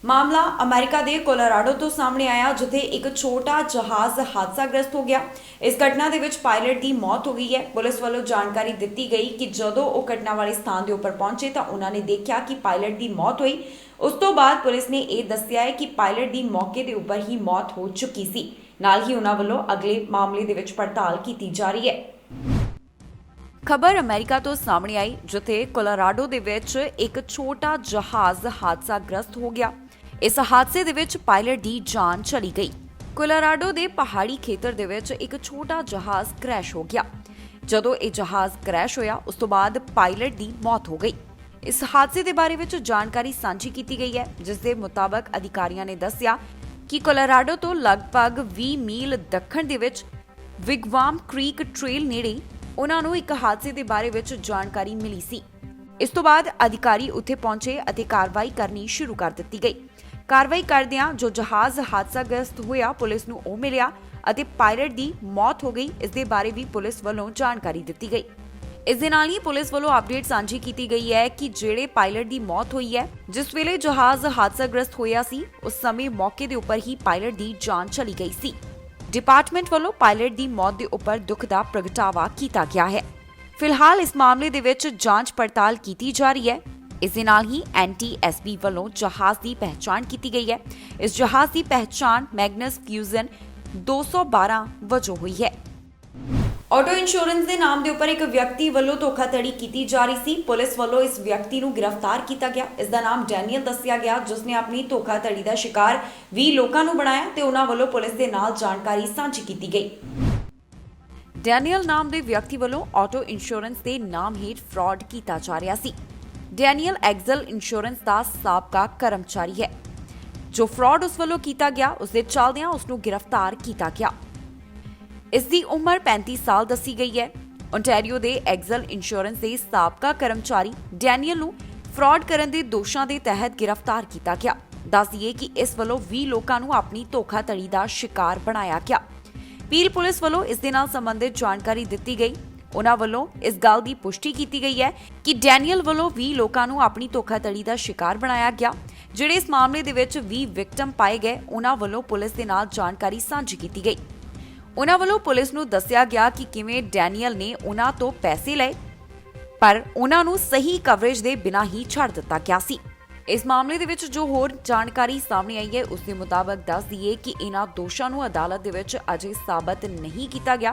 ਮਾਮਲਾ ਅਮਰੀਕਾ ਦੇ ਕੋਲੋਰਾਡੋ ਤੋਂ ਸਾਹਮਣੇ ਆਇਆ, ਜਿੱਥੇ ਇੱਕ ਛੋਟਾ ਜਹਾਜ਼ ਹਾਦਸਾਗ੍ਰਸਤ ਹੋ ਗਿਆ। ਇਸ ਘਟਨਾ ਦੇ ਵਿੱਚ ਪਾਇਲਟ ਦੀ ਮੌਤ ਹੋ ਗਈ ਹੈ। ਪੁਲਿਸ ਵੱਲੋਂ ਜਾਣਕਾਰੀ ਦਿੱਤੀ ਗਈ ਕਿ ਜਦੋਂ ਉਹ ਘਟਨਾ ਵਾਲੇ ਸਥਾਨ ਦੇ ਉੱਪਰ ਪਹੁੰਚੇ ਤਾਂ ਉਹਨਾਂ ਨੇ ਦੇਖਿਆ ਕਿ ਪਾਇਲਟ ਦੀ ਮੌਤ ਹੋਈ। ਉਸ ਤੋਂ ਬਾਅਦ ਪੁਲਿਸ ਨੇ ਇਹ ਦੱਸਿਆ ਹੈ ਕਿ ਪਾਇਲਟ ਦੀ ਮੌਕੇ ਦੇ ਉੱਪਰ ਹੀ ਮੌਤ ਹੋ ਚੁੱਕੀ ਸੀ। ਨਾਲ ਹੀ ਉਹਨਾਂ ਵੱਲੋਂ ਅਗਲੇ ਮਾਮਲੇ ਦੇ ਵਿੱਚ ਪੜਤਾਲ ਕੀਤੀ ਜਾ ਰਹੀ ਹੈ। ਖਬਰ ਅਮਰੀਕਾ ਤੋਂ ਸਾਹਮਣੇ ਆਈ, ਜਿੱਥੇ ਕੋਲੋਰਾਡੋ ਦੇ ਵਿੱਚ ਇੱਕ ਛੋਟਾ ਜਹਾਜ਼ ਹਾਦਸਾਗ੍ਰਸਤ ਹੋ ਗਿਆ। ਇਸ ਹਾਦਸੇ ਦੇ ਵਿੱਚ ਪਾਇਲਟ ਦੀ ਜਾਨ ਚਲੀ ਗਈ। ਕੋਲੋਰਾਡੋ ਦੇ ਪਹਾੜੀ ਖੇਤਰ ਦੇ ਵਿੱਚ ਇੱਕ ਛੋਟਾ ਜਹਾਜ਼ ਕ੍ਰੈਸ਼ ਹੋ ਗਿਆ। ਜਦੋਂ ਇਹ ਜਹਾਜ਼ ਕ੍ਰੈਸ਼ ਹੋਇਆ ਉਸ ਤੋਂ ਬਾਅਦ ਪਾਇਲਟ ਦੀ ਮੌਤ ਹੋ ਗਈ। ਇਸ ਹਾਦਸੇ ਦੇ ਬਾਰੇ ਵਿੱਚ ਜਾਣਕਾਰੀ ਸਾਂਝੀ ਕੀਤੀ ਗਈ ਹੈ, ਜਿਸ ਦੇ ਮੁਤਾਬਕ ਅਧਿਕਾਰੀਆਂ ਨੇ ਦੱਸਿਆ ਕਿ ਕੋਲੋਰਾਡੋ ਤੋਂ ਲਗਭਗ 20 ਮੀਲ ਦੱਖਣ ਦੇ ਵਿੱਚ ਵਿਗਵਾਮ ਕ੍ਰੀਕ ਟ੍ਰੇਲ ਨੇੜੇ ਉਹਨਾਂ ਨੂੰ ਇੱਕ ਹਾਦਸੇ ਦੇ ਬਾਰੇ ਵਿੱਚ ਜਾਣਕਾਰੀ ਮਿਲੀ ਸੀ। ਇਸ ਤੋਂ ਬਾਅਦ ਅਧਿਕਾਰੀ ਉੱਥੇ ਪਹੁੰਚੇ ਅਤੇ ਕਾਰਵਾਈ ਕਰਨੀ ਸ਼ੁਰੂ ਕਰ ਦਿੱਤੀ ਗਈ। ਕਾਰਵਾਈ ਕਰਦਿਆਂ ਜੋ ਜਹਾਜ਼ ਹਾਦਸਾਗ੍ਰਸਤ ਹੋਇਆ, ਪੁਲਿਸ ਨੂੰ ਉਹ ਮਿਲਿਆ ਅਤੇ ਪਾਇਲਟ ਦੀ ਮੌਤ ਹੋ ਗਈ। ਇਸ ਦੇ ਬਾਰੇ ਵੀ ਪੁਲਿਸ ਵੱਲੋਂ ਜਾਣਕਾਰੀ ਦਿੱਤੀ ਗਈ। ਇਸ ਦੇ ਨਾਲ ਹੀ ਪੁਲਿਸ ਵੱਲੋਂ ਅਪਡੇਟ ਸਾਂਝੀ ਕੀਤੀ ਗਈ ਹੈ ਕਿ ਜਿਹੜੇ ਪਾਇਲਟ ਦੀ ਮੌਤ ਹੋਈ ਹੈ, ਜਿਸ ਵੇਲੇ ਜਹਾਜ਼ ਹਾਦਸਾਗ੍ਰਸਤ ਹੋਇਆ ਸੀ ਉਸ ਸਮੇਂ ਮੌਕੇ ਦੇ ਉੱਪਰ ਹੀ ਪਾਇਲਟ ਦੀ ਜਾਨ ਚਲੀ ਗਈ ਸੀ। ਡਿਪਾਰਟਮੈਂਟ ਵੱਲੋਂ ਪਾਇਲਟ ਦੀ ਮੌਤ ਦੇ ਉੱਪਰ ਦੁੱਖ ਦਾ ਪ੍ਰਗਟਾਵਾ ਕੀਤਾ ਗਿਆ ਹੈ। ਫਿਲਹਾਲ ਇਸ ਮਾਮਲੇ ਦੇ ਵਿੱਚ ਜਾਂਚ ਪੜਤਾਲ ਕੀਤੀ ਜਾ ਰਹੀ ਹੈ। ਇਸ ਦੇ ਨਾਲ ਹੀ NTSB ਵੱਲੋਂ ਜਹਾਜ਼ ਦੀ ਪਹਿਚਾਣ ਕੀਤੀ ਗਈ ਹੈ। ਇਸ ਜਹਾਜ਼ ਦੀ ਪਹਿਚਾਣ ਮੈਗਨਸ ਫਿਊਜ਼ਨ 212 ਵਜੋਂ ਹੋਈ ਹੈ। ਆਟੋ ਇੰਸ਼ੋਰੈਂਸ ਦੇ ਨਾਮ ਦੇ ਉੱਪਰ ਇੱਕ ਵਿਅਕਤੀ ਵੱਲੋਂ ਧੋਖਾਧੜੀ ਕੀਤੀ ਜਾ ਰਹੀ ਸੀ। ਪੁਲਿਸ ਵੱਲੋਂ ਇਸ ਵਿਅਕਤੀ ਨੂੰ ਗ੍ਰਿਫਤਾਰ ਕੀਤਾ ਗਿਆ। ਇਸ ਦਾ ਨਾਮ ਡੈਨੀਅਲ ਦੱਸਿਆ ਗਿਆ, ਜਿਸ ਨੇ ਆਪਣੀ ਧੋਖਾਧੜੀ ਦਾ ਸ਼ਿਕਾਰ 20 ਲੋਕਾਂ ਨੂੰ ਬਣਾਇਆ ਤੇ ਉਹਨਾਂ ਵੱਲੋਂ ਪੁਲਿਸ ਦੇ ਨਾਲ ਜਾਣਕਾਰੀ ਸਾਂਝੀ ਕੀਤੀ ਗਈ। ਡੈਨੀਅਲ ਨਾਮ ਦੇ ਵਿਅਕਤੀ ਵੱਲੋਂ ਆਟੋ ਇੰਸ਼ੋਰੈਂਸ ਦੇ ਨਾਮ ਹੇਠ ਫਰਾਡ ਕੀਤਾ ਜਾ ਰਿਹਾ ਸੀ। ਡੈਨੀਅਲ ਐਗਜ਼ਲ ਇੰਸ਼ੋਰੈਂਸ ਦਾ ਸਾਬਕਾ ਕਰਮਚਾਰੀ ਹੈ। ਜੋ ਫਰਾਡ ਉਸ ਵੱਲੋਂ ਕੀਤਾ ਗਿਆ, ਉਸ ਦੇ ਚੱਲਦਿਆਂ ਉਸ ਨੂੰ ਗ੍ਰਿਫਤਾਰ ਕੀਤਾ ਗਿਆ। ਇਸ ਦੀ ਉਮਰ 35 ਸਾਲ ਦੱਸੀ ਗਈ ਹੈ। ਓਨਟਾਰੀਓ ਦੇ ਐਗਜ਼ਲ ਇੰਸ਼ੋਰੈਂਸ ਦੇ ਸਾਬਕਾ ਕਰਮਚਾਰੀ ਡੈਨੀਅਲ ਨੂੰ ਫਰਾਡ ਕਰਨ ਦੇ ਦੋਸ਼ਾਂ ਦੇ ਤਹਿਤ ਗ੍ਰਿਫਤਾਰ ਕੀਤਾ ਗਿਆ। ਦੱਸ ਦਈਏ ਕਿ ਇਸ ਵੱਲੋਂ 20 ਲੋਕਾਂ ਨੂੰ ਆਪਣੀ ਧੋਖਾਧੜੀ ਦਾ ਸ਼ਿਕਾਰ ਬਣਾਇਆ ਗਿਆ। ਪੀਲ ਪੁਲਿਸ ਵੱਲੋਂ ਇਸ ਦੇ ਨਾਲ ਸੰਬੰਧਿਤ ਜਾਣਕਾਰੀ ਦਿੱਤੀ ਗਈ। ਉਹਨਾਂ ਵੱਲੋਂ ਇਸ ਗੱਲ ਦੀ ਪੁਸ਼ਟੀ ਕੀਤੀ ਗਈ ਹੈ ਕਿ ਡੈਨੀਅਲ ਵੱਲੋਂ 20 ਲੋਕਾਂ ਨੂੰ ਆਪਣੀ ਧੋਖਾਧੜੀ ਦਾ ਸ਼ਿਕਾਰ ਬਣਾਇਆ ਗਿਆ। ਜਿਹੜੇ ਇਸ ਮਾਮਲੇ ਦੇ ਵਿੱਚ 20 ਵਿਕਟਮ ਪਾਏ ਗਏ, ਉਹਨਾਂ ਵੱਲੋਂ ਪੁਲਿਸ ਦੇ ਨਾਲ ਜਾਣਕਾਰੀ ਸਾਂਝੀ ਕੀਤੀ ਗਈ। ਉਹਨਾਂ ਵੱਲੋਂ ਪੁਲਿਸ ਨੂੰ ਦੱਸਿਆ ਗਿਆ ਕਿ ਕਿਵੇਂ ਡੈਨੀਅਲ ਨੇ ਉਹਨਾਂ ਤੋਂ ਪੈਸੇ ਲਏ, ਪਰ ਉਹਨਾਂ ਨੂੰ ਸਹੀ ਕਵਰੇਜ ਦੇ ਬਿਨਾਂ ਹੀ ਛੱਡ ਦਿੱਤਾ ਗਿਆ ਸੀ। ਇਸ ਮਾਮਲੇ ਦੇ ਵਿੱਚ ਜੋ ਹੋਰ ਜਾਣਕਾਰੀ ਸਾਹਮਣੇ ਆਈ ਹੈ, ਉਸ ਦੇ ਮੁਤਾਬਕ ਦੱਸ ਦਈਏ ਕਿ ਇਹਨਾਂ ਦੋਸ਼ਾਂ ਨੂੰ ਅਦਾਲਤ ਦੇ ਵਿੱਚ ਅਜੇ ਸਾਬਤ ਨਹੀਂ ਕੀਤਾ ਗਿਆ।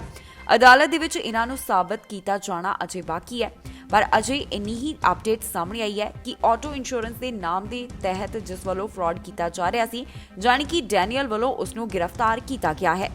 ਅਦਾਲਤ ਦੇ ਵਿੱਚ ਇਹਨਾਂ ਨੂੰ ਸਾਬਤ ਕੀਤਾ ਜਾਣਾ ਅਜੇ ਬਾਕੀ ਹੈ, ਪਰ ਅਜੇ ਇੰਨੀ ਹੀ ਅਪਡੇਟ ਸਾਹਮਣੇ ਆਈ ਹੈ ਕਿ ਆਟੋ ਇੰਸ਼ੋਰੈਂਸ ਦੇ ਨਾਮ ਦੇ ਤਹਿਤ ਜਿਸ ਵੱਲੋਂ ਫਰਾਡ ਕੀਤਾ ਜਾ ਰਿਹਾ ਸੀ, ਜਾਣੀ ਕਿ ਡੈਨੀਅਲ ਵੱਲੋਂ ਉਸ ਨੂੰ ਗ੍ਰਿਫਤਾਰ ਕੀਤਾ ਗਿਆ ਹੈ।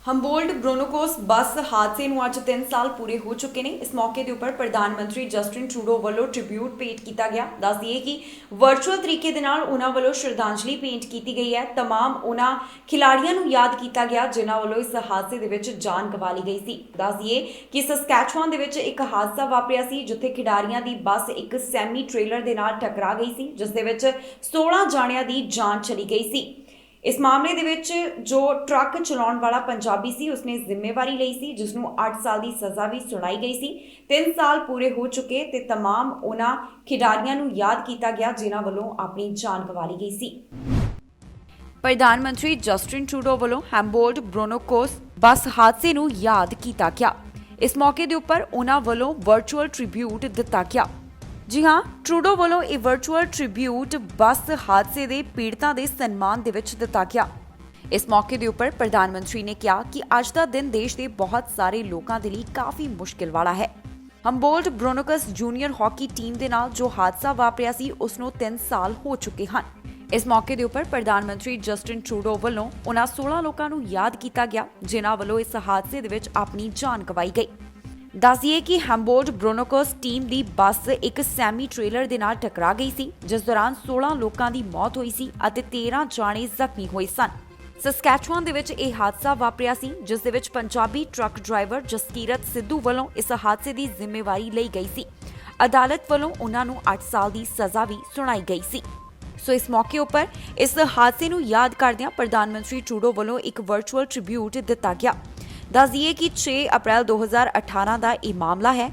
ਹੰਬੋਲਟ ਬ੍ਰੋਨੋਕੋਸ ਬੱਸ ਹਾਦਸੇ ਨੂੰ ਅੱਜ 3 ਸਾਲ ਪੂਰੇ ਹੋ ਚੁੱਕੇ ਨੇ। ਇਸ ਮੌਕੇ ਦੇ ਉੱਪਰ ਪ੍ਰਧਾਨ ਮੰਤਰੀ ਜਸਟਿਨ ਟਰੂਡੋ ਵੱਲੋਂ ਟ੍ਰਿਬਿਊਟ ਭੇਟ ਕੀਤਾ ਗਿਆ। ਦੱਸ ਦਈਏ ਕਿ ਵਰਚੁਅਲ ਤਰੀਕੇ ਦੇ ਨਾਲ ਉਹਨਾਂ ਵੱਲੋਂ ਸ਼ਰਧਾਂਜਲੀ ਭੇਂਟ ਕੀਤੀ ਗਈ ਹੈ। तमाम ਉਹਨਾਂ ਖਿਡਾਰੀਆਂ ਨੂੰ ਯਾਦ ਕੀਤਾ ਗਿਆ ਜਿਨ੍ਹਾਂ ਵੱਲੋਂ ਇਸ ਹਾਦਸੇ ਦੇ ਵਿੱਚ ਜਾਨ ਗਵਾ ਲਈ ਗਈ ਸੀ। ਦੱਸ ਦਈਏ ਕਿ ਸਸਕੈਚੁਆਨ ਦੇ ਵਿੱਚ ਇੱਕ ਹਾਦਸਾ ਵਾਪਰਿਆ ਸੀ, ਜਿੱਥੇ ਖਿਡਾਰੀਆਂ ਦੀ ਬੱਸ ਇੱਕ ਸੈਮੀ ਟ੍ਰੇਲਰ ਦੇ ਨਾਲ ਟਕਰਾ ਗਈ ਸੀ, ਜਿਸ ਦੇ ਵਿੱਚ 16 ਜਾਣਿਆਂ ਦੀ ਜਾਨ ਚਲੀ ਗਈ ਸੀ। ਇਸ ਮਾਮਲੇ ਦੇ ਵਿੱਚ ਜੋ ਟਰੱਕ ਚਲਾਉਣ ਵਾਲਾ ਪੰਜਾਬੀ ਸੀ, ਉਸਨੇ ਜ਼ਿੰਮੇਵਾਰੀ ਲਈ ਸੀ, ਜਿਸ ਨੂੰ 8 ਸਾਲ ਦੀ ਸਜ਼ਾ ਵੀ ਸੁਣਾਈ ਗਈ ਸੀ। 3 ਸਾਲ ਪੂਰੇ ਹੋ ਚੁੱਕੇ ਤੇ तमाम ਉਹਨਾਂ ਖਿਡਾਰੀਆਂ ਨੂੰ ਯਾਦ ਕੀਤਾ ਗਿਆ ਜਿਨ੍ਹਾਂ ਵੱਲੋਂ ਆਪਣੀ ਜਾਨ ਗਵਾ ਲਈ ਗਈ ਸੀ। ਪ੍ਰਧਾਨ ਮੰਤਰੀ ਜਸਟਿਨ ਟਰੂਡੋ ਵੱਲੋਂ ਹੈਮਬੋਲਟ ਬ੍ਰੋਨੋਕੋਸ ਬੱਸ ਹਾਦਸੇ ਨੂੰ ਯਾਦ ਕੀਤਾ ਗਿਆ। ਇਸ ਮੌਕੇ ਦੇ ਉੱਪਰ ਉਹਨਾਂ ਵੱਲੋਂ ਵਰਚੁਅਲ ਟ੍ਰਿਬਿਊਟ ਦਿੱਤਾ ਗਿਆ। ਜੀ ਹਾਂ, ਟਰੂਡੋ ਵੱਲੋਂ ਇਹ ਵਰਚੁਅਲ ਟ੍ਰਿਬਿਊਟ ਬੱਸ ਹਾਦਸੇ ਦੇ ਪੀੜਤਾਂ ਦੇ ਸਨਮਾਨ ਦੇ ਵਿੱਚ ਦਿੱਤਾ ਗਿਆ। ਇਸ ਮੌਕੇ ਦੇ ਉੱਪਰ ਪ੍ਰਧਾਨ ਮੰਤਰੀ ਨੇ ਕਿਹਾ ਕਿ ਅੱਜ ਦਾ ਦਿਨ ਦੇਸ਼ ਦੇ ਬਹੁਤ ਸਾਰੇ ਲੋਕਾਂ ਦੇ ਲਈ ਕਾਫੀ ਮੁਸ਼ਕਿਲ ਵਾਲਾ ਹੈ। ਹੰਬੋਲਟ ਬ੍ਰੋਨੋਕਸ ਜੂਨੀਅਰ ਹਾਕੀ ਟੀਮ ਦੇ ਨਾਲ ਜੋ ਹਾਦਸਾ ਵਾਪਰਿਆ ਸੀ, ਉਸ ਨੂੰ 3 ਸਾਲ ਹੋ ਚੁੱਕੇ ਹਨ। ਇਸ ਮੌਕੇ ਦੇ ਉੱਪਰ ਪ੍ਰਧਾਨ ਮੰਤਰੀ ਜਸਟਿਨ ਟਰੂਡੋ ਵੱਲੋਂ ਉਹਨਾਂ 16 ਲੋਕਾਂ ਨੂੰ ਯਾਦ ਕੀਤਾ ਗਿਆ ਜਿਨ੍ਹਾਂ ਵੱਲੋਂ ਇਸ ਹਾਦਸੇ ਦੇ ਵਿੱਚ ਆਪਣੀ ਜਾਨ ਗਵਾਈ ਗਈ। ਦੱਸਿਏ ਕਿ ਹੈਮਬੋਲਟ ਬ੍ਰੋਨੋਕਸ ਟੀਮ ਦੀ ਬੱਸ ਇੱਕ ਸੈਮੀ ਟ੍ਰੇਲਰ ਦੇ ਨਾਲ ਟਕਰਾ ਗਈ ਸੀ, ਜਿਸ ਦੌਰਾਨ 16 ਲੋਕਾਂ ਦੀ ਮੌਤ ਹੋਈ ਸੀ ਅਤੇ 13 ਜਾਣੇ ਜ਼ਖਮੀ ਹੋਏ ਸਨ। ਸਸਕੈਚੁਆਨ ਦੇ ਵਿੱਚ ਇਹ ਹਾਦਸਾ ਵਾਪਰਿਆ ਸੀ, ਜਿਸ ਦੇ ਵਿੱਚ ਪੰਜਾਬੀ ਟਰੱਕ ਡਰਾਈਵਰ ਜਸਕੀਰਤ ਸਿੱਧੂ ਵੱਲੋਂ ਇਸ ਹਾਦਸੇ ਦੀ ਜ਼ਿੰਮੇਵਾਰੀ ਲਈ ਗਈ ਸੀ ਅਦਾਲਤ ਵੱਲੋਂ ਉਹਨਾਂ ਨੂੰ 8 ਸਾਲ ਦੀ ਸਜ਼ਾ ਵੀ ਸੁਣਾਈ ਗਈ ਸੀ। ਸੋ ਇਸ ਮੌਕੇ ਉੱਪਰ ਇਸ ਹਾਦਸੇ ਨੂੰ ਯਾਦ ਕਰਦਿਆਂ ਪ੍ਰਧਾਨ ਮੰਤਰੀ ਟਰੂਡੋ ਵੱਲੋਂ ਇੱਕ ਵਰਚੁਅਲ ਟ੍ਰਿਬਿਊਟ ਦਿੱਤਾ ਗਿਆ। ਦੱਸ ਦਈਏ ਕਿ 6 ਅਪ੍ਰੈਲ 2018 ਦਾ ਇਹ ਮਾਮਲਾ ਹੈ,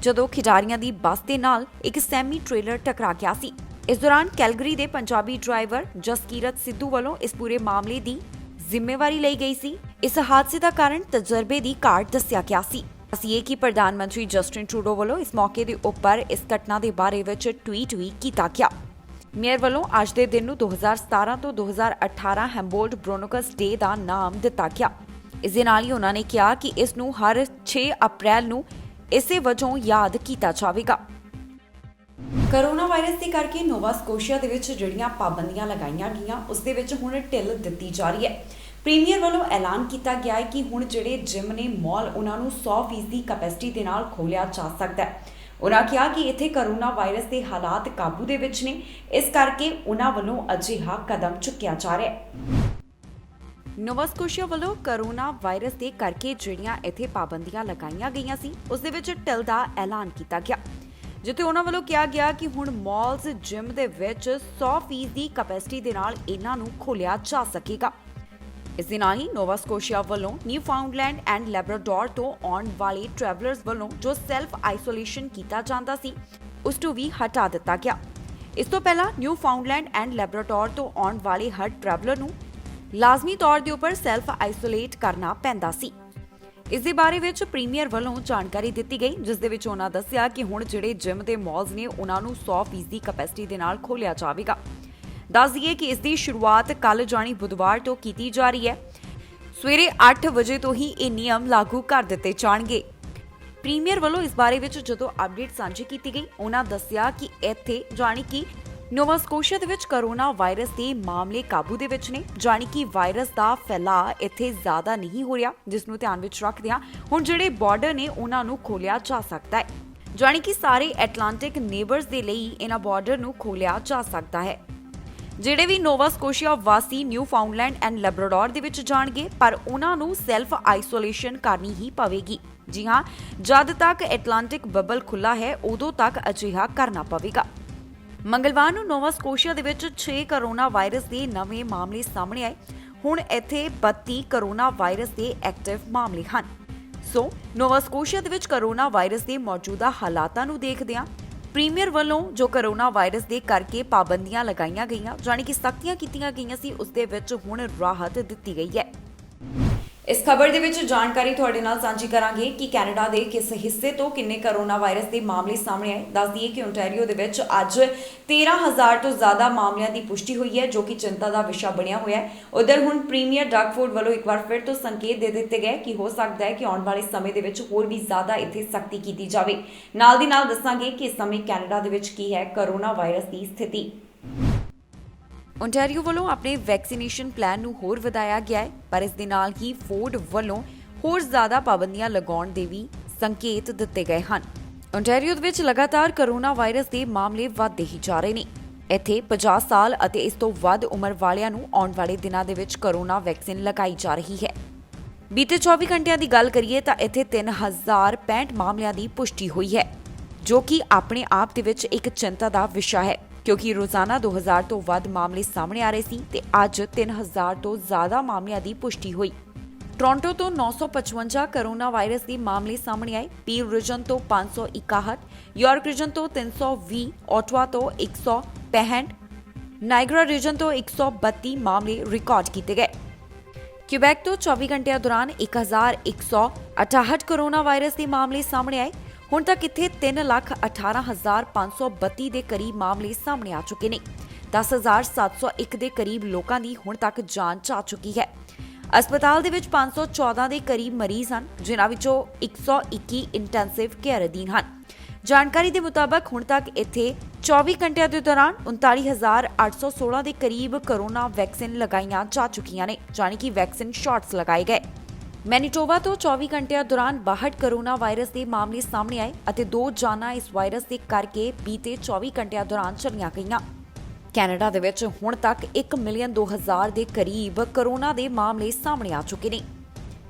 ਜਦੋਂ ਖਿਡਾਰੀਆਂ ਦੀ ਬੱਸ ਦੇ ਨਾਲ ਇੱਕ ਸੈਮੀ ਟ੍ਰੇਲਰ ਟਕਰਾ ਗਿਆ ਸੀ। ਇਸ ਦੌਰਾਨ ਕੈਲਗਰੀ ਦੇ ਪੰਜਾਬੀ ਡਰਾਈਵਰ ਜਸਕੀਰਤ ਸਿੱਧੂ ਵੱਲੋਂ ਇਸ ਪੂਰੇ ਮਾਮਲੇ ਦੀ ਜ਼ਿੰਮੇਵਾਰੀ ਲਈ ਗਈ ਸੀ। ਇਸ ਹਾਦਸੇ ਦਾ ਕਾਰਨ ਤਜਰਬੇ ਦੀ ਘਾਟ ਦੱਸਿਆ ਗਿਆ ਸੀ। ਅਸੀਂ ਕਿ ਪ੍ਰਧਾਨ ਮੰਤਰੀ ਜਸਟਿਨ ਟਰੂਡੋ ਵੱਲੋਂ ਇਸ ਮੌਕੇ ਦੇ ਉੱਪਰ ਇਸ ਘਟਨਾ ਦੇ ਬਾਰੇ ਵਿੱਚ ਟਵੀਟ ਵੀ ਕੀਤਾ ਗਿਆ। ਮੇਅਰ ਵੱਲੋਂ ਅੱਜ ਦੇ ਦਿਨ ਨੂੰ 2017 ਤੋਂ 2018 ਹੈਮਬੋਲਟ ਬ੍ਰੋਨੋਕਸ ਡੇ ਦਾ ਨਾਮ ਦਿੱਤਾ ਗਿਆ। ਇਸ ਦੇ ਨਾਲ ਹੀ ਉਹਨਾਂ ਨੇ ਕਿਹਾ ਕਿ ਇਸ ਨੂੰ ਹਰ 6 ਅਪ੍ਰੈਲ ਨੂੰ ਇਸੇ ਵਜੋਂ ਯਾਦ ਕੀਤਾ ਜਾਵੇਗਾ। ਕਰੋਨਾ ਵਾਇਰਸ ਦੇ ਕਰਕੇ ਨੋਵਾ ਸਕੋਸ਼ੀਆ ਦੇ ਵਿੱਚ ਜਿਹੜੀਆਂ ਪਾਬੰਦੀਆਂ ਲਗਾਈਆਂ ਗਈਆਂ ਉਸ ਦੇ ਵਿੱਚ ਹੁਣ ਢਿੱਲ ਦਿੱਤੀ ਜਾ ਰਹੀ ਹੈ। ਪ੍ਰੀਮੀਅਰ ਵੱਲੋਂ ਐਲਾਨ ਕੀਤਾ ਗਿਆ ਹੈ ਕਿ ਹੁਣ ਜਿਹੜੇ ਜਿਮ ਨੇ ਮਾਲ ਉਹਨਾਂ ਨੂੰ 100% ਦੀ ਕੈਪੈਸਿਟੀ ਦੇ ਨਾਲ ਖੋਲ੍ਹਿਆ ਜਾ ਸਕਦਾ ਹੈ। ਉਹਨਾਂ ਕਿਹਾ ਕਿ ਇੱਥੇ ਕਰੋਨਾ ਵਾਇਰਸ ਦੇ ਹਾਲਾਤ ਕਾਬੂ ਦੇ ਵਿੱਚ ਨੇ, ਇਸ ਕਰਕੇ ਉਹਨਾਂ ਵੱਲੋਂ ਅਜਿਹਾ ਕਦਮ ਚੁੱਕਿਆ ਜਾ ਰਿਹਾ ਹੈ। ਨੋਵਾ ਸਕੋਸ਼ੀਆ ਵੱਲੋਂ ਕਰੋਨਾ ਵਾਇਰਸ ਦੇ ਕਰਕੇ ਜਿਹੜੀਆਂ ਇੱਥੇ ਪਾਬੰਦੀਆਂ ਲਗਾਈਆਂ ਗਈਆਂ ਸੀ ਉਸ ਦੇ ਵਿੱਚ ਢਿੱਲ ਦਾ ਐਲਾਨ ਕੀਤਾ ਗਿਆ, ਜਿੱਥੇ ਉਹਨਾਂ ਵੱਲੋਂ ਕਿਹਾ ਗਿਆ ਕਿ ਹੁਣ ਮਾਲਸ ਜਿਮ ਦੇ ਵਿੱਚ 100% ਦੀ ਕੈਪੈਸਿਟੀ ਦੇ ਨਾਲ ਇਹਨਾਂ ਨੂੰ ਖੋਲ੍ਹਿਆ ਜਾ ਸਕੇਗਾ। ਇਸ ਦੇ ਨਾਲ ਹੀ ਨੋਵਾ ਸਕੋਸ਼ੀਆ ਵੱਲੋਂ ਨਿਊਫਾਊਂਡਲੈਂਡ ਐਂਡ ਲੈਬਰਾਡੋਰ ਤੋਂ ਆਉਣ ਵਾਲੇ ਟਰੈਵਲਰਸ ਵੱਲੋਂ ਜੋ ਸੈਲਫ ਆਈਸੋਲੇਸ਼ਨ ਕੀਤਾ ਜਾਂਦਾ ਸੀ ਉਸ ਨੂੰ ਵੀ ਹਟਾ ਦਿੱਤਾ ਗਿਆ। ਇਸ ਤੋਂ ਪਹਿਲਾਂ ਨਿਊਫਾਊਂਡਲੈਂਡ ਐਂਡ ਲੈਬਰਾਡੋਰ ਤੋਂ ਆਉਣ ਵਾਲੇ ਹਰ ਟਰੈਵਲਰ ਨੂੰ ਲਾਜ਼ਮੀ ਤੌਰ ਦੇ ਉੱਪਰ ਸੈਲਫ ਆਈਸੋਲੇਟ ਕਰਨਾ ਪੈਂਦਾ ਸੀ। ਇਸ ਦੇ ਬਾਰੇ ਵਿੱਚ ਪ੍ਰੀਮੀਅਰ ਵੱਲੋਂ ਜਾਣਕਾਰੀ ਦਿੱਤੀ ਗਈ, ਜਿਸ ਦੇ ਵਿੱਚ ਉਹਨਾਂ ਦੱਸਿਆ ਕਿ ਹੁਣ ਜਿਹੜੇ ਜਿਮ ਦੇ ਮਾਲਸ ਨੇ ਉਹਨਾਂ ਨੂੰ 100% ਦੀ ਕੈਪੈਸਿਟੀ ਦੇ ਨਾਲ ਖੋਲ੍ਹਿਆ ਜਾਵੇਗਾ। ਦੱਸ ਦਈਏ ਕਿ ਇਸ ਦੀ ਸ਼ੁਰੂਆਤ ਕੱਲ੍ਹ ਜਾਣੀ ਬੁੱਧਵਾਰ ਤੋਂ ਕੀਤੀ ਜਾ ਰਹੀ ਹੈ। ਸਵੇਰੇ 8 ਵਜੇ ਤੋਂ ਹੀ ਇਹ ਨਿਯਮ ਲਾਗੂ ਕਰ ਦਿੱਤੇ ਜਾਣਗੇ। ਪ੍ਰੀਮੀਅਰ ਵੱਲੋਂ ਇਸ ਬਾਰੇ ਵਿੱਚ ਜਦੋਂ ਅਪਡੇਟ ਸਾਂਝੀ ਕੀਤੀ ਗਈ, ਉਹਨਾਂ ਦੱਸਿਆ ਕਿ ਇੱਥੇ ਜਾਣੀ ਕਿ ਨੋਵਾ ਸਕੋਸ਼ੀਆ ਦੇ ਵਿੱਚ ਕਰੋਨਾ ਵਾਇਰਸ ਦੇ ਮਾਮਲੇ ਕਾਬੂ ਦੇ ਵਿੱਚ ਨੇ, ਜਾਣੀ ਕਿ ਵਾਇਰਸ ਦਾ ਫੈਲਾਅ ਇੱਥੇ ਜ਼ਿਆਦਾ ਨਹੀਂ ਹੋ ਰਿਹਾ, ਜਿਸ ਨੂੰ ਧਿਆਨ ਵਿੱਚ ਰੱਖਦਿਆਂ ਹੁਣ ਜਿਹੜੇ ਬਾਰਡਰ ਨੇ ਉਹਨਾਂ ਨੂੰ ਖੋਲ੍ਹਿਆ ਜਾ ਸਕਦਾ ਹੈ। ਜਾਣੀ ਕਿ ਸਾਰੇ ਐਟਲਾਂਟਿਕ ਨੇਬਰਸ ਦੇ ਲਈ ਇਹਨਾਂ ਬਾਰਡਰ ਨੂੰ ਖੋਲ੍ਹਿਆ ਜਾ ਸਕਦਾ ਹੈ। ਜਿਹੜੇ ਵੀ ਨੋਵਾ ਸਕੋਸ਼ੀਆ ਵਾਸੀ ਨਿਊਫਾਊਂਡਲੈਂਡ ਐਂਡ ਲੈਬਰਾਡੋਰ ਦੇ ਵਿੱਚ ਜਾਣਗੇ, ਪਰ ਉਹਨਾਂ ਨੂੰ ਸੈਲਫ ਆਈਸੋਲੇਸ਼ਨ ਕਰਨੀ ਹੀ ਪਵੇਗੀ। ਜੀ ਹਾਂ, ਜਦ ਤੱਕ ਐਟਲਾਂਟਿਕ ਬੱਬਲ ਖੁੱਲ੍ਹਾ ਹੈ ਉਦੋਂ ਤੱਕ ਅਜਿਹਾ ਕਰਨਾ ਪਵੇਗਾ। ਮੰਗਲਵਾਰ ਨੂੰ ਨੋਵਾ ਸਕੋਸ਼ੀਆ ਦੇ ਵਿੱਚ 6 ਕਰੋਨਾ ਵਾਇਰਸ ਦੇ ਨਵੇਂ ਮਾਮਲੇ ਸਾਹਮਣੇ ਆਏ। ਹੁਣ ਇੱਥੇ 32 ਕਰੋਨਾ ਵਾਇਰਸ ਦੇ ਐਕਟਿਵ ਮਾਮਲੇ ਹਨ। ਸੋ ਨੋਵਾ ਸਕੋਸ਼ੀਆ ਦੇ ਵਿੱਚ ਕਰੋਨਾ ਵਾਇਰਸ ਦੇ ਮੌਜੂਦਾ ਹਾਲਾਤਾਂ ਨੂੰ ਦੇਖਦਿਆਂ ਪ੍ਰੀਮੀਅਰ ਵੱਲੋਂ ਜੋ ਕਰੋਨਾ ਵਾਇਰਸ ਦੇ ਕਰਕੇ ਪਾਬੰਦੀਆਂ ਲਗਾਈਆਂ ਗਈਆਂ, ਜਾਣੀ ਕਿ ਸਖਤੀਆਂ ਕੀਤੀਆਂ ਗਈਆਂ ਸੀ, ਉਸ ਦੇ ਵਿੱਚ ਹੁਣ ਰਾਹਤ ਦਿੱਤੀ ਗਈ ਹੈ। ਇਸ ਖਬਰ ਦੇ ਵਿੱਚ ਜਾਣਕਾਰੀ ਤੁਹਾਡੇ ਨਾਲ ਸਾਂਝੀ ਕਰਾਂਗੇ ਕਿ ਕੈਨੇਡਾ ਦੇ ਕਿਸ ਹਿੱਸੇ ਤੋਂ ਕਿੰਨੇ ਕਰੋਨਾ ਵਾਇਰਸ ਦੇ ਮਾਮਲੇ ਸਾਹਮਣੇ ਆਏ। ਦੱਸ ਦਈਏ ਕਿ ਓਨਟਾਰੀਓ ਦੇ ਵਿੱਚ ਅੱਜ 13,000 ਤੋਂ ਜ਼ਿਆਦਾ ਮਾਮਲਿਆਂ ਦੀ ਪੁਸ਼ਟੀ ਹੋਈ ਹੈ, ਜੋ ਕਿ ਚਿੰਤਾ ਦਾ ਵਿਸ਼ਾ ਬਣਿਆ ਹੋਇਆ ਹੈ। ਉਧਰ ਹੁਣ ਪ੍ਰੀਮੀਅਰ ਡਗ ਫੋਰਡ ਵੱਲੋਂ ਇੱਕ ਵਾਰ ਫਿਰ ਤੋਂ ਸੰਕੇਤ ਦੇ ਦਿੱਤੇ ਗਏ ਕਿ ਹੋ ਸਕਦਾ ਹੈ ਕਿ ਆਉਣ ਵਾਲੇ ਸਮੇਂ ਦੇ ਵਿੱਚ ਹੋਰ ਵੀ ਜ਼ਿਆਦਾ ਇੱਥੇ ਸਖਤੀ ਕੀਤੀ ਜਾਵੇ। ਨਾਲ ਦੀ ਨਾਲ ਦੱਸਾਂਗੇ ਕਿ ਇਸ ਸਮੇਂ ਕੈਨੇਡਾ ਦੇ ਵਿੱਚ ਕੀ ਹੈ ਕਰੋਨਾ ਵਾਇਰਸ ਦੀ ਸਥਿਤੀ। ਓਨਟਾਰੀਓ ਵੱਲੋਂ ਆਪਣੇ ਵੈਕਸੀਨੇਸ਼ਨ ਪਲਾਨ ਨੂੰ ਹੋਰ ਵਧਾਇਆ ਗਿਆ ਹੈ, ਪਰ ਇਸ ਦੇ ਨਾਲ ਹੀ ਫੋਰਡ ਵੱਲੋਂ ਹੋਰ ਜ਼ਿਆਦਾ ਪਾਬੰਦੀਆਂ ਲਗਾਉਣ ਦੇ ਵੀ ਸੰਕੇਤ ਦਿੱਤੇ ਗਏ ਹਨ। ਓਨਟਾਰੀਓ ਦੇ ਵਿੱਚ ਲਗਾਤਾਰ ਕਰੋਨਾ ਵਾਇਰਸ ਦੇ ਮਾਮਲੇ ਵਧਦੇ ਹੀ ਜਾ ਰਹੇ ਨੇ। ਇੱਥੇ 50 ਸਾਲ ਅਤੇ ਇਸ ਤੋਂ ਵੱਧ ਉਮਰ ਵਾਲਿਆਂ ਨੂੰ ਆਉਣ ਵਾਲੇ ਦਿਨਾਂ ਦੇ ਵਿੱਚ ਕਰੋਨਾ ਵੈਕਸੀਨ ਲਗਾਈ ਜਾ ਰਹੀ ਹੈ। ਬੀਤੇ 24 ਘੰਟਿਆਂ ਦੀ ਗੱਲ ਕਰੀਏ ਤਾਂ ਇੱਥੇ 3065 ਮਾਮਲਿਆਂ ਦੀ ਪੁਸ਼ਟੀ ਹੋਈ ਹੈ, ਜੋ ਕਿ ਆਪਣੇ ਆਪ ਦੇ ਵਿੱਚ ਇੱਕ ਚਿੰਤਾ ਦਾ ਵਿਸ਼ਾ ਹੈ, ਕਿਉਂਕਿ ਰੋਜ਼ਾਨਾ 2000 ਤੋਂ ਵੱਧ ਮਾਮਲੇ ਸਾਹਮਣੇ ਆ ਰਹੇ ਸੀ ਤੇ ਅੱਜ 3000 ਤੋਂ ਜ਼ਿਆਦਾ ਮਾਮਲਿਆਂ ਦੀ ਪੁਸ਼ਟੀ ਹੋਈ। ਟੋਰਾਂਟੋ ਤੋਂ 955 ਕਰੋਨਾ ਵਾਇਰਸ ਦੇ ਮਾਮਲੇ ਸਾਹਮਣੇ ਆਏ। ਪੀਰ ਰੀਜਨ ਤੋਂ 561, ਯਾਰਕ ਰੀਜਨ ਤੋਂ 320, ਓਟਵਾ ਤੋਂ 165, ਨਾਇਗਰਾ ਰੀਜਨ ਤੋਂ 132 ਮਾਮਲੇ ਰਿਕਾਰਡ ਕੀਤੇ ਗਏ। ਕਿਊਬੈਕ ਤੋਂ 24 ਘੰਟਿਆਂ ਦੌਰਾਨ 1168 ਕਰੋਨਾ ਵਾਇਰਸ ਦੇ ਮਾਮਲੇ ਸਾਹਮਣੇ ਆਏ। ਹੁਣ ਤੱਕ ਇੱਥੇ 3,18,532 ਦੇ ਕਰੀਬ ਮਾਮਲੇ ਸਾਹਮਣੇ ਆ ਚੁੱਕੇ ਨੇ। 10,701 ਦੇ ਕਰੀਬ ਲੋਕਾਂ ਦੀ ਹੁਣ ਤੱਕ ਜਾਨ ਜਾ ਚੁੱਕੀ ਹੈ। अस्पताल ਦੇ ਵਿੱਚ 514 ਦੇ ਕਰੀਬ ਮਰੀਜ਼ ਹਨ, ਜਿਨ੍ਹਾਂ ਵਿੱਚੋਂ 121 ਇੰਟੈਂਸਿਵ ਕੇਅਰ ਅਧੀਨ ਹਨ। ਜਾਣਕਾਰੀ ਦੇ ਮੁਤਾਬਕ ਹੁਣ ਤੱਕ ਇੱਥੇ 24 ਘੰਟਿਆਂ ਦੇ ਦੌਰਾਨ 39,816 ਦੇ ਕਰੀਬ ਕਰੋਨਾ ਵੈਕਸੀਨ ਲਗਾਈਆਂ ਜਾ ਚੁੱਕੀਆਂ ਨੇ, ਜਾਣੀ ਕਿ ਵੈਕਸੀਨ ਸ਼ਾਟਸ ਲਗਾਏ ਗਏ। ਮੈਨੀਟੋਬਾ ਤੋਂ 24 ਘੰਟਿਆਂ ਦੌਰਾਨ 62 ਕਰੋਨਾ ਵਾਇਰਸ ਦੇ ਮਾਮਲੇ ਸਾਹਮਣੇ ਆਏ ਅਤੇ 2 ਜਾਨਾਂ ਇਸ ਵਾਇਰਸ ਦੇ ਕਰਕੇ ਬੀਤੇ 24 ਘੰਟਿਆਂ ਦੌਰਾਨ ਚਲੀਆਂ ਗਈਆਂ। ਕੈਨੇਡਾ ਦੇ ਵਿੱਚ ਹੁਣ ਤੱਕ 1,02,000 ਦੇ ਕਰੀਬ ਕਰੋਨਾ ਦੇ ਮਾਮਲੇ ਸਾਹਮਣੇ ਆ ਚੁੱਕੇ ਨੇ।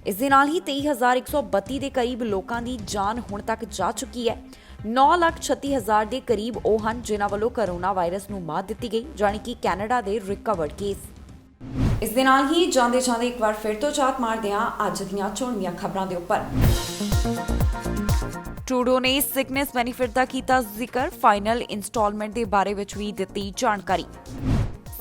ਇਸ ਦੇ ਨਾਲ ਹੀ 23,132 ਦੇ ਕਰੀਬ ਲੋਕਾਂ ਦੀ ਜਾਨ ਹੁਣ ਤੱਕ ਜਾ ਚੁੱਕੀ ਹੈ। 9,36,000 ਦੇ ਕਰੀਬ ਉਹ ਹਨ ਜਿਨ੍ਹਾਂ ਵੱਲੋਂ ਕਰੋਨਾ ਵਾਇਰਸ ਨੂੰ ਮਾਤ ਦਿੱਤੀ ਗਈ, ਜਾਣੀ ਕਿ ਕੈਨੇਡਾ ਦੇ ਰਿਕਵਰਡ ਕੇਸ। ਇਸ ਦੇ ਨਾਲ ਹੀ ਜਾਂਦੇ ਇੱਕ ਵਾਰ ਫਿਰ ਤੋਂ ਝਾਤ ਮਾਰਦੇ ਹਾਂ ਅੱਜ ਦੀਆਂ ਚੋਣਵੀਆਂ ਖਬਰਾਂ ਦੇ ਉੱਪਰ। ਟਰੂਡੋ ਨੇ ਸਿਕਨੈਸ ਬੈਨੀਫਿਟ ਦਾ ਕੀਤਾ ਜ਼ਿਕਰ, ਫਾਈਨਲ ਇੰਸਟਾਲਮੈਂਟ ਦੇ ਬਾਰੇ ਵਿੱਚ ਵੀ ਦਿੱਤੀ ਜਾਣਕਾਰੀ।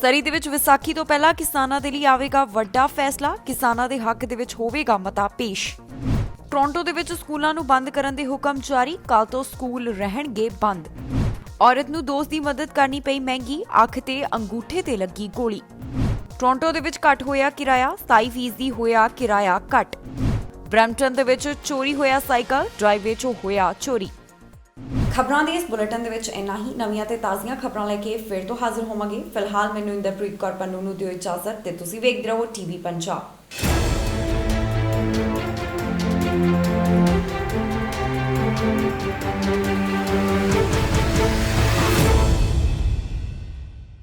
ਸਰੀ ਦੇ ਵਿੱਚ ਵਿਸਾਖੀ ਤੋਂ ਪਹਿਲਾਂ ਕਿਸਾਨਾਂ ਦੇ ਲਈ ਆਵੇਗਾ ਵੱਡਾ ਫੈਸਲਾ, ਕਿਸਾਨਾਂ ਦੇ ਹੱਕ ਦੇ ਵਿੱਚ ਹੋਵੇਗਾ ਮਤਾ ਪੇਸ਼। ਟੋਰਾਂਟੋ ਦੇ ਵਿੱਚ ਸਕੂਲਾਂ ਨੂੰ ਬੰਦ ਕਰਨ ਦੇ ਹੁਕਮ ਜਾਰੀ, ਕੱਲ੍ਹ ਤੋਂ ਸਕੂਲ ਰਹਿਣਗੇ ਬੰਦ। ਔਰਤ ਨੂੰ ਦੋਸਤ ਦੀ ਮਦਦ ਕਰਨੀ ਪਈ ਮਹਿੰਗੀ, ਅੱਖ ਤੇ ਅੰਗੂਠੇ ਤੇ ਲੱਗੀ ਗੋਲੀ। ਟੋਰਾਂਟੋ ਦੇ ਵਿੱਚ ਘੱਟ ਹੋਇਆ ਕਿਰਾਇਆ, 27% ਹੋਇਆ ਕਿਰਾਇਆ ਘੱਟ। ਬਰੈਂਪਟਨ ਦੇ ਵਿੱਚ ਚੋਰੀ ਹੋਇਆ ਸਾਈਕਲ, ਡਰਾਈਵੇ 'ਚੋਂ ਹੋਇਆ ਚੋਰੀ। ਖਬਰਾਂ ਦੇ ਇਸ ਬੁਲੇਟਿਨ ਦੇ ਵਿੱਚ ਇੰਨਾ ਹੀ। ਨਵੀਆਂ ਤੇ ਤਾਜ਼ੀਆਂ ਖਬਰਾਂ ਲੈ ਕੇ ਫਿਰ ਤੋਂ ਹਾਜ਼ਰ ਹੋਵਾਂਗੇ। ਫਿਲਹਾਲ ਮੈਨੂੰ ਇੰਦਰਪ੍ਰੀਤ ਕੌਰ ਪੰਨੂ ਨੂੰ ਦਿਓ ਇਜਾਜ਼ਤ ਤੇ ਤੁਸੀਂ ਵੇਖਦੇ ਰਹੋ ਟੀਵੀ ਪੰਜਾਬ।